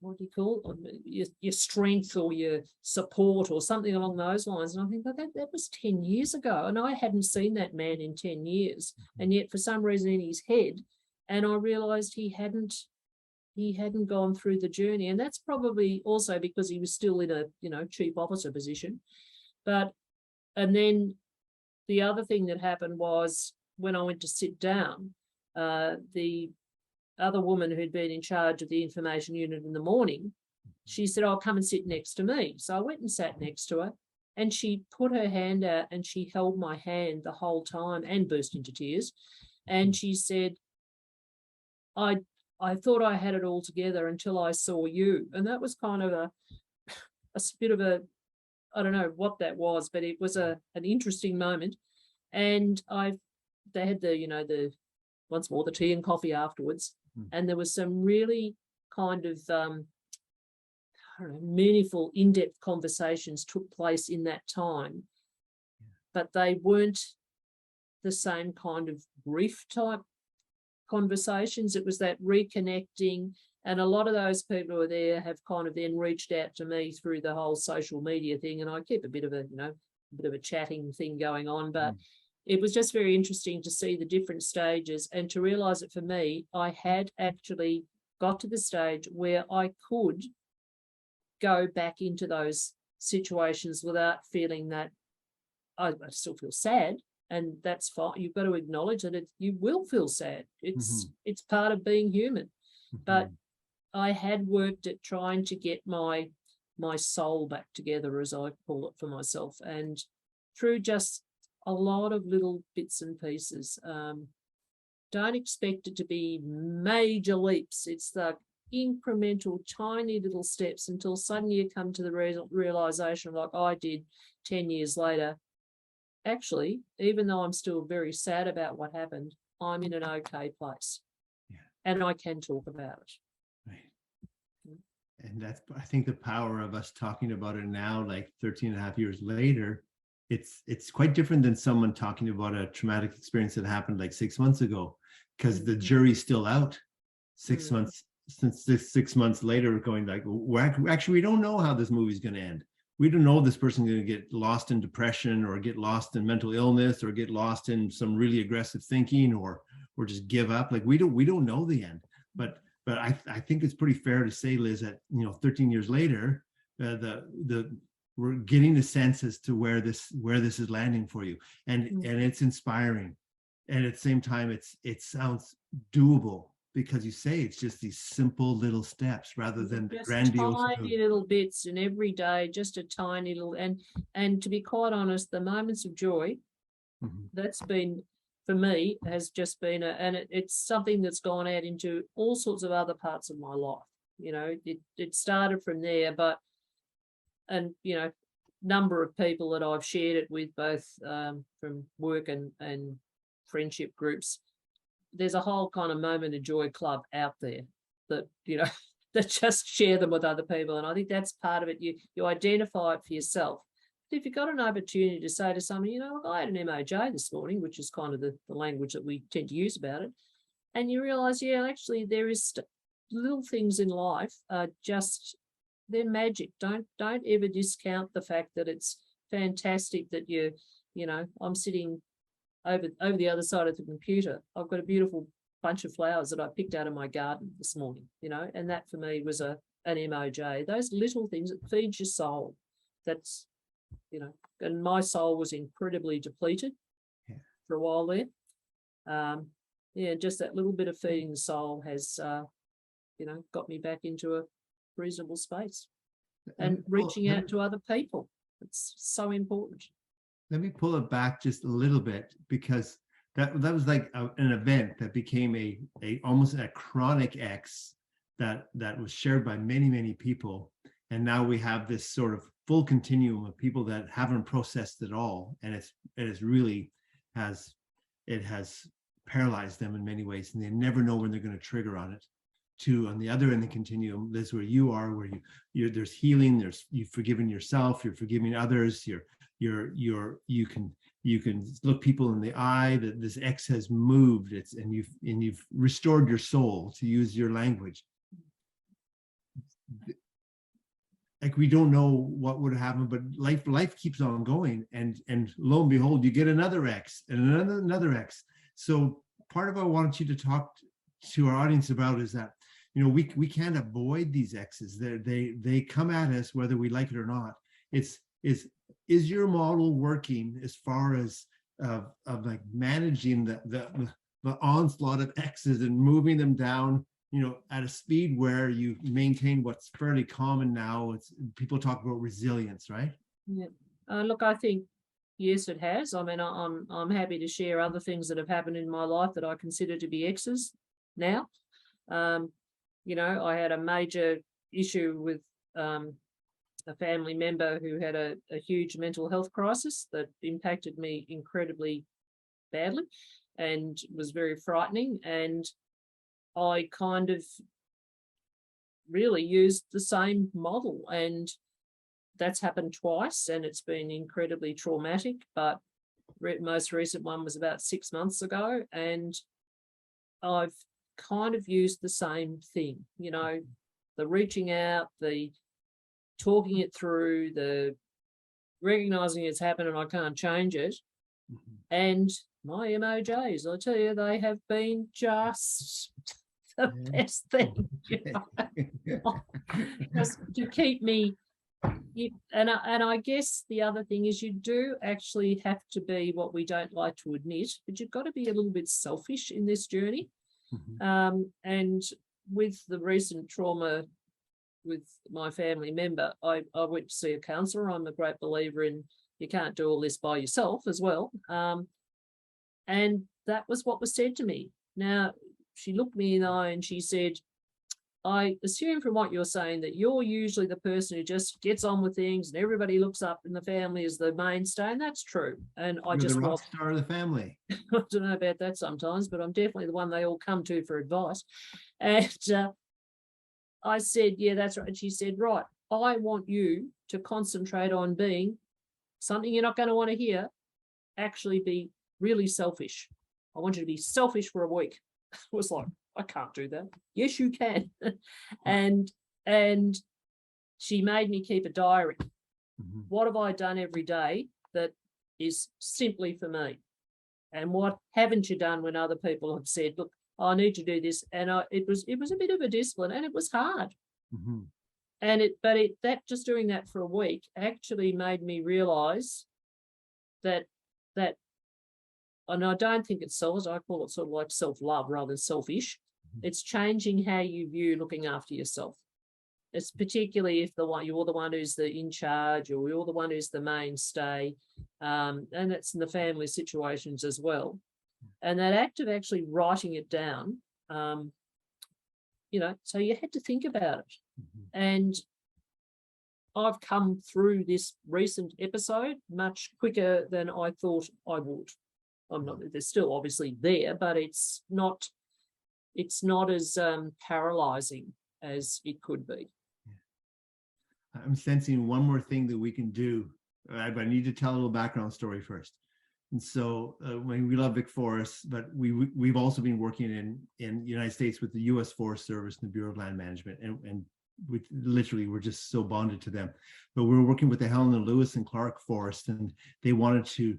what do you call it? Your strength or your support," or something along those lines. And I think that was 10 years ago, and I hadn't seen that man in 10 years. And yet for some reason in his head, and I realized he hadn't gone through the journey. And that's probably also because he was still in a chief officer position. And then the other thing that happened was, when I went to sit down, the other woman who'd been in charge of the information unit in the morning, she said, "I'll come and sit next to me." So I went and sat next to her, and she put her hand out and she held my hand the whole time and burst into tears. And she said, I I thought I had it all together until I saw you. And that was kind of a bit of a, I don't know what that was, but it was an interesting moment. And they had the once more, the tea and coffee afterwards. And there was some really kind of, I don't know, meaningful, in-depth conversations took place in that time, but they weren't the same kind of brief type conversations. It was that reconnecting, and a lot of those people who were there have kind of then reached out to me through the whole social media thing, and I keep a bit of a chatting thing going on, but it was just very interesting to see the different stages and to realize that for me, I had actually got to the stage where I could go back into those situations without feeling that I still feel sad. And that's fine. You've got to acknowledge that you will feel sad. It's part of being human. But I had worked at trying to get my soul back together, as I call it for myself, and through just a lot of little bits and pieces. Don't expect it to be major leaps. It's the incremental, tiny little steps until suddenly you come to the realization, like I did 10 years later, actually, even though I'm still very sad about what happened, I'm in an okay place. Yeah. And I can talk about it. Right. And that's, I think, the power of us talking about it now, like 13 and a half years later. It's quite different than someone talking about a traumatic experience that happened like 6 months ago, because the jury's still out 6 months, since 6 months later, going like, well, actually, we don't know how this movie's going to end. We don't know if this person's going to get lost in depression or get lost in mental illness or get lost in some really aggressive thinking or just give up. Like we don't know the end. But I think it's pretty fair to say, Liz, that 13 years later, we're getting a sense as to where this is landing for you, and it's inspiring, and at the same time it sounds doable, because you say it's just these simple little steps rather than the grandiose tiny little bits, and every day just a tiny little, and to be quite honest, the moments of joy, that's been, for me, has just been it's something that's gone out into all sorts of other parts of my life. It started from there, but number of people that I've shared it with, both from work and friendship groups. There's a whole kind of moment of joy club out there that, that just share them with other people. And I think that's part of it. You identify it for yourself. But if you've got an opportunity to say to somebody, look, I had an MOJ this morning, which is kind of the language that we tend to use about it. And you realize, actually there is little things in life are just, they're magic. Don't ever discount the fact that it's fantastic that I'm sitting over the other side of the computer. I've got a beautiful bunch of flowers that I picked out of my garden this morning, and that for me was an MOJ. Those little things, it feeds your soul. That's, and my soul was incredibly depleted for a while there. Just that little bit of feeding the soul has, got me back into a reasonable space and reaching out to other people. It's so important. Let me pull it back just a little bit, because that was like an event that became a almost a chronic X that was shared by many people, and now we have this sort of full continuum of people that haven't processed it all, and it really has paralyzed them in many ways, and they never know when they're going to trigger on it. To on the other end of the continuum, Liz, where you are, where there's healing, you've forgiven yourself, you're forgiving others, you can look people in the eye, that this X has moved, and you've restored your soul, to use your language. Like, we don't know what would happen, but life keeps on going, and lo and behold, you get another X and another X. So part of what I wanted you to talk to our audience about is that we can't avoid these X's. They come at us whether we like it or not. Is your model working as far as of like managing the onslaught of X's and moving them down, at a speed where you maintain what's fairly common now? People talk about resilience, right? Yeah. Look, I think yes, it has. I mean, I'm happy to share other things that have happened in my life that I consider to be X's now. You know, I had a major issue with a family member who had a huge mental health crisis that impacted me incredibly badly and was very frightening. And I kind of really used the same model, and that's happened twice, and it's been incredibly traumatic. But most recent one was about 6 months ago, and I've kind of used the same thing, you know, the reaching out, the talking it through, the recognizing it's happened and I can't change it. And my MOJs, I tell you, they have been just the best thing, you know, just to keep me. And I guess the other thing is you do actually have to be what we don't like to admit, but you've got to be a little bit selfish in this journey. And with the recent trauma with my family member, I went to see a counsellor. I'm a great believer in you can't do all this by yourself as well. And that was what was said to me. Now, she looked me in the eye and she said, I assume from what you're saying that you're usually the person who just gets on with things and everybody looks up in the family as the mainstay, and that's true. And I just the rock star of the family. I don't know about that sometimes, but I'm definitely the one they all come to for advice. And I said, yeah, that's right. And she said, right, I want you to concentrate on being something you're not going to want to hear, actually be really selfish. I want you to be selfish for a week. I was like, I can't do that. Yes, you can. and she made me keep a diary. What have I done every day that is simply for me? And what haven't you done when other people have said, look, I need to do this? And it was a bit of a discipline, and it was hard. And that just doing that for a week actually made me realize that and I don't think it's selfish. I call it sort of like self-love rather than selfish. It's changing how you view looking after yourself. It's particularly if you're the one who's in charge, or you're the one who's the mainstay, and it's in the family situations as well. And that act of actually writing it down, you know, so you had to think about it. And I've come through this recent episode much quicker than I thought I would. They're still obviously there, but it's not as paralyzing as it could be. I'm sensing one more thing that we can do. I need to tell a little background story first. And so when we love Vic Forest, but we've also been working in the United States with the U.S. Forest Service and the Bureau of Land Management, and we're just so bonded to them. But we were working with the Helen and Lewis and Clark Forest, and they wanted to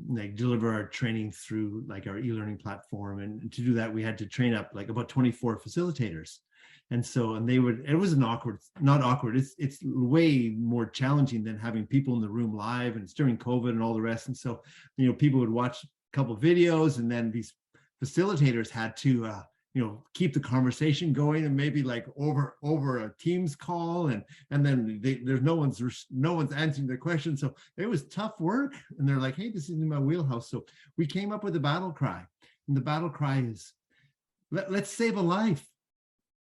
like deliver our training through like our e-learning platform. And to do that, we had to train up like about 24 facilitators. And so, it was not awkward. It's way more challenging than having people in the room live, and it's during COVID and all the rest. And so, you know, people would watch a couple of videos, and then these facilitators had to, you know, keep the conversation going, and maybe like over a Teams call, and then there's no one's answering their questions. So it was tough work. And they're like, hey, this is in my wheelhouse. So we came up with a battle cry, and the battle cry is, let's save a life.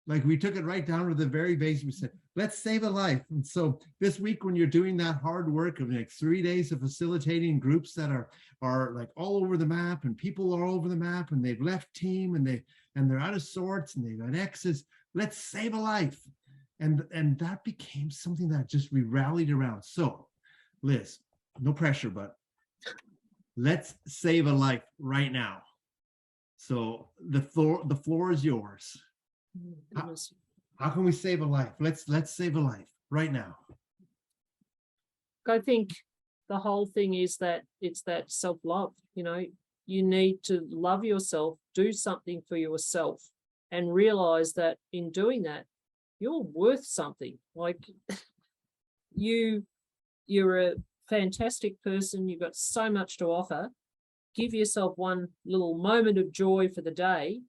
Like, we took it right down to the very base. We said, let's save a life. And so this week, when you're doing that hard work of like 3 days of facilitating groups that are like all over the map, and people are all over the map, and they've left team, and they're out of sorts, and they've got exes, let's save a life. And that became something that just we rallied around. So Liz, no pressure, but let's save a life right now. So the floor is yours. How can we save a life? Let's save a life right now. I think the whole thing is that it's that self-love. You know, you need to love yourself, do something for yourself, and realize that in doing that, you're worth something. Like, you're a fantastic person. You've got so much to offer. Give yourself one little moment of joy for the day,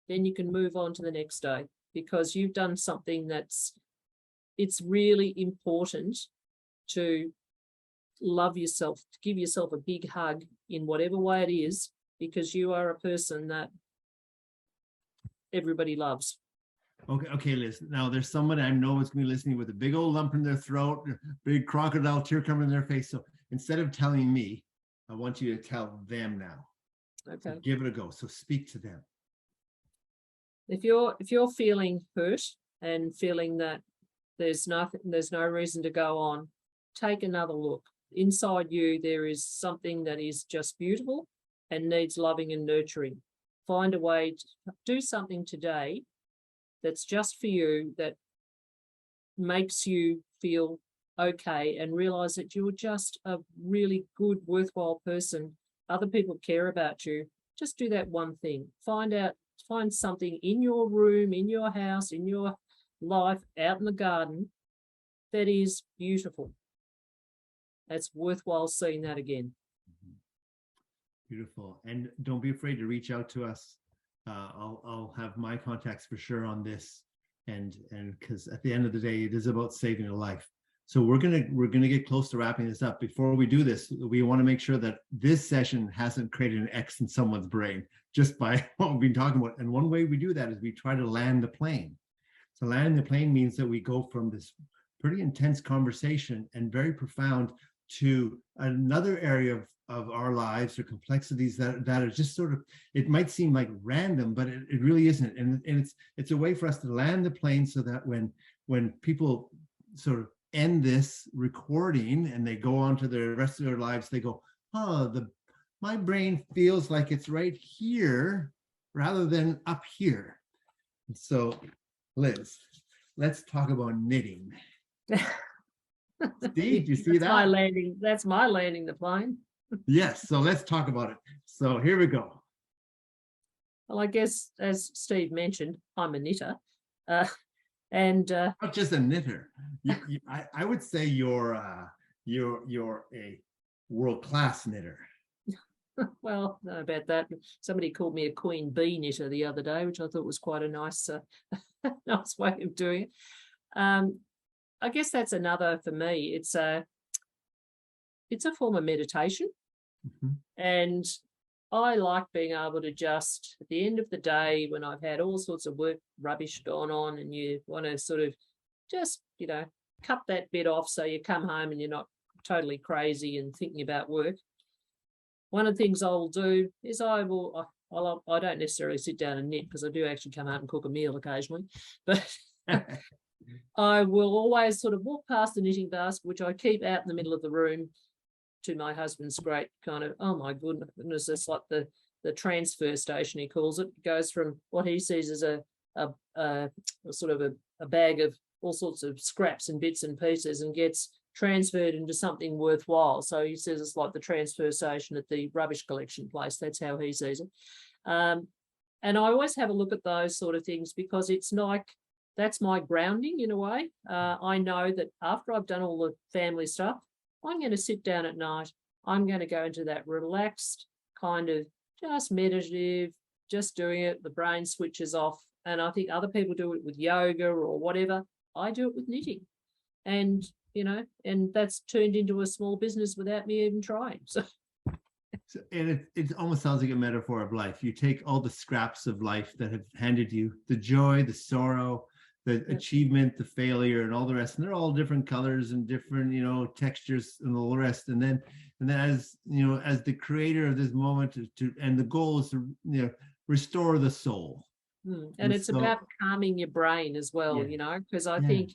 then you can move on to the next day, because you've done something it's really important to love yourself, to give yourself a big hug in whatever way it is, because you are a person that everybody loves. Okay, Liz. Now there's someone I know is going to be listening with a big old lump in their throat, big crocodile tear coming in their face. So instead of telling me, I want you to tell them now. Okay. So give it a go. So speak to them. If you're feeling hurt and feeling that there's no reason to go on, take another look. Inside you, there is something that is just beautiful and needs loving and nurturing. Find a way to do something today that's just for you, that makes you feel okay, and realize that you're just a really good, worthwhile person. Other people care about you. Just do that one thing. Find something in your room, in your house, in your life, out in the garden that is beautiful. That's worthwhile seeing that again. Beautiful. And don't be afraid to reach out to us. I'll have my contacts for sure on this, and because at the end of the day, it is about saving a life. So we're gonna get close to wrapping this up. Before we do this, we want to make sure that this session hasn't created an X in someone's brain just by what we've been talking about. And one way we do that is we try to land the plane. So landing the plane means that we go from this pretty intense conversation and very profound to another area of our lives, or complexities that are just sort of, it might seem like random, but it really isn't. And it's a way for us to land the plane so that when people sort of end this recording and they go on to the rest of their lives, they go, oh, my brain feels like it's right here rather than up here. So Liz, let's talk about knitting. Steve, do you see that? That's my landing the plane. Yes, so let's talk about it. So here we go. Well, I guess, as Steve mentioned, I'm a knitter. And not just a knitter. I would say you're a world-class knitter. Well, I don't know about that. Somebody called me a queen bee knitter the other day, which I thought was quite a nice nice way of doing it. I guess that's another for me. It's a form of meditation. Mm-hmm. And I like being able to just, at the end of the day, when I've had all sorts of work rubbish going on, and you want to sort of just, cut that bit off so you come home and you're not totally crazy and thinking about work. One of the things I'll do is I don't necessarily sit down and knit, because I do actually come out and cook a meal occasionally, but I will always sort of walk past the knitting basket, which I keep out in the middle of the room, to my husband's great kind of, oh my goodness, it's like the transfer station, he calls it. It goes from what he sees as a sort of a bag of all sorts of scraps and bits and pieces, and gets transferred into something worthwhile. So he says it's like the transfer station at the rubbish collection place. That's how he sees it. And I always have a look at those sort of things, because it's like, that's my grounding in a way. I know that after I've done all the family stuff, I'm going to sit down at night. I'm going to go into that relaxed kind of just meditative, just doing it. The brain switches off. And I think other people do it with yoga or whatever. I do it with knitting. And, and that's turned into a small business without me even trying. So and it almost sounds like a metaphor of life. You take all the scraps of life that have handed you, the joy, the sorrow, the achievement, the failure, and all the rest, and they're all different colors and different, textures and all the rest. And then as as the creator of this moment, and the goal is to restore the soul. And it's about calming your brain as well, because I think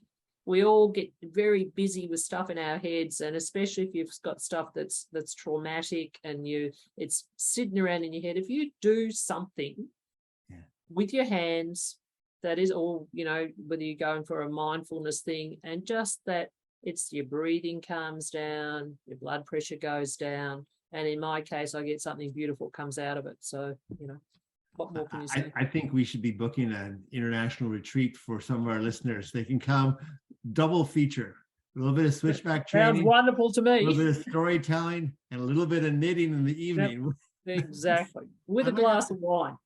we all get very busy with stuff in our heads, and especially if you've got stuff that's traumatic and it's sitting around in your head. If you do something with your hands, that is all, whether you're going for a mindfulness thing, and just that, it's your breathing calms down, your blood pressure goes down, and in my case, I get something beautiful comes out of it. So, what more can you say? I think we should be booking an international retreat for some of our listeners. They can come, double feature, a little bit of switchback training. Sounds wonderful to me. A little bit of storytelling and a little bit of knitting in the evening. Exactly. With a glass of wine.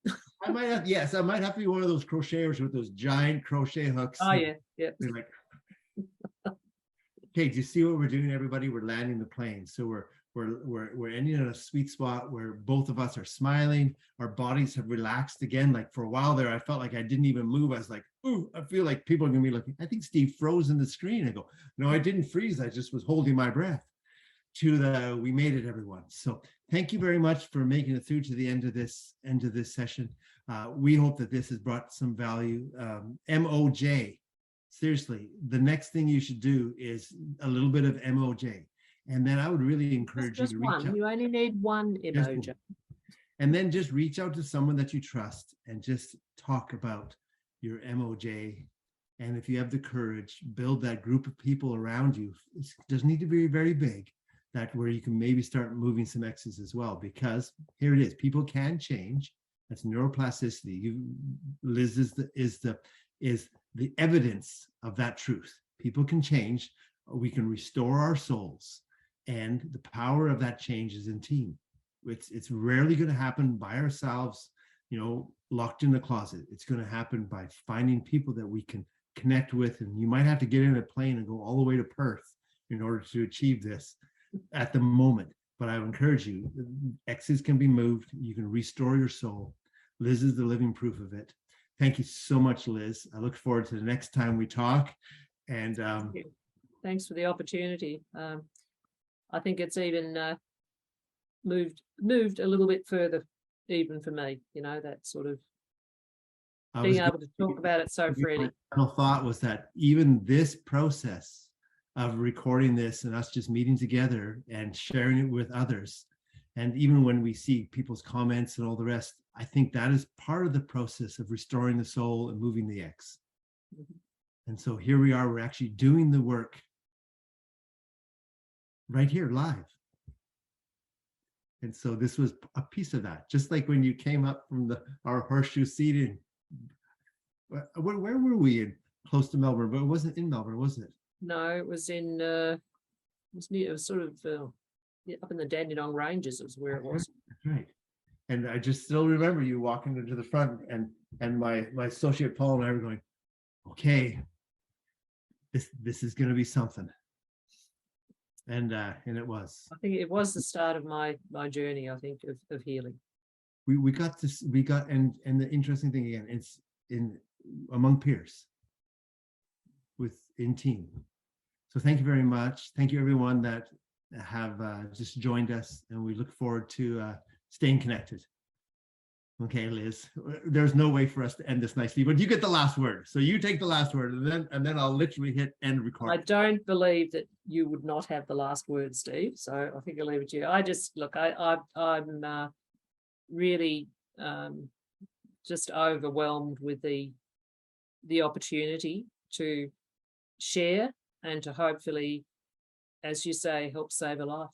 I might have to be one of those crocheters with those giant crochet hooks. Oh yeah. Okay, do you see what we're doing, everybody? We're landing the plane. So we're we're ending in a sweet spot where both of us are smiling. Our bodies have relaxed again. Like for a while there, I felt like I didn't even move. I was like, ooh, I feel like people are gonna be looking. I think Steve froze in the screen. I go, no, I didn't freeze. I just was holding my breath. We made it, everyone. So thank you very much for making it through to the end of this session. We hope that this has brought some value. MOJ, seriously, the next thing you should do is a little bit of MOJ. And then I would really encourage you to reach out. You only need one emoji. And then just reach out to someone that you trust and just talk about your MOJ. And if you have the courage, build that group of people around you. It doesn't need to be very big, that where you can maybe start moving some X's as well, because here it is, people can change. That's neuroplasticity. Liz is the evidence of that truth. People can change. We can restore our souls. And the power of that change is in team. It's rarely going to happen by ourselves, locked in the closet. It's going to happen by finding people that we can connect with. And you might have to get in a plane and go all the way to Perth in order to achieve this at the moment. But I would encourage you, X's can be moved. You can restore your soul. Liz is the living proof of it. Thank you so much, Liz. I look forward to the next time we talk. And thanks for the opportunity. I think it's even moved a little bit further, even for me, that sort of being able to talk about it so freely. My final thought was that even this process of recording this and us just meeting together and sharing it with others, and even when we see people's comments and all the rest, I think that is part of the process of restoring the soul and moving the X. Mm-hmm. And so here we are, we're actually doing the work right here live. And so this was a piece of that, just like when you came up from our horseshoe seating. Where were we in? Close to Melbourne, but it wasn't in Melbourne, was it? No, it was in, it was sort of up in the Dandenong Ranges is where it was. That's right. And I just still remember you walking into the front and my associate Paul and I were going, okay, this is going to be something. And it was. I think it was the start of my journey, I think, of healing. We got and the interesting thing again, it's among peers, in team. So thank you very much. Thank you everyone that have just joined us, and we look forward to staying connected. Okay, Liz, there's no way for us to end this nicely, but you get the last word. So you take the last word, and then I'll literally hit end record. I don't believe that you would not have the last word, Steve. So I think I'll leave it to you. I just look, I'm really just overwhelmed with the opportunity to share and to hopefully, as you say, help save a life.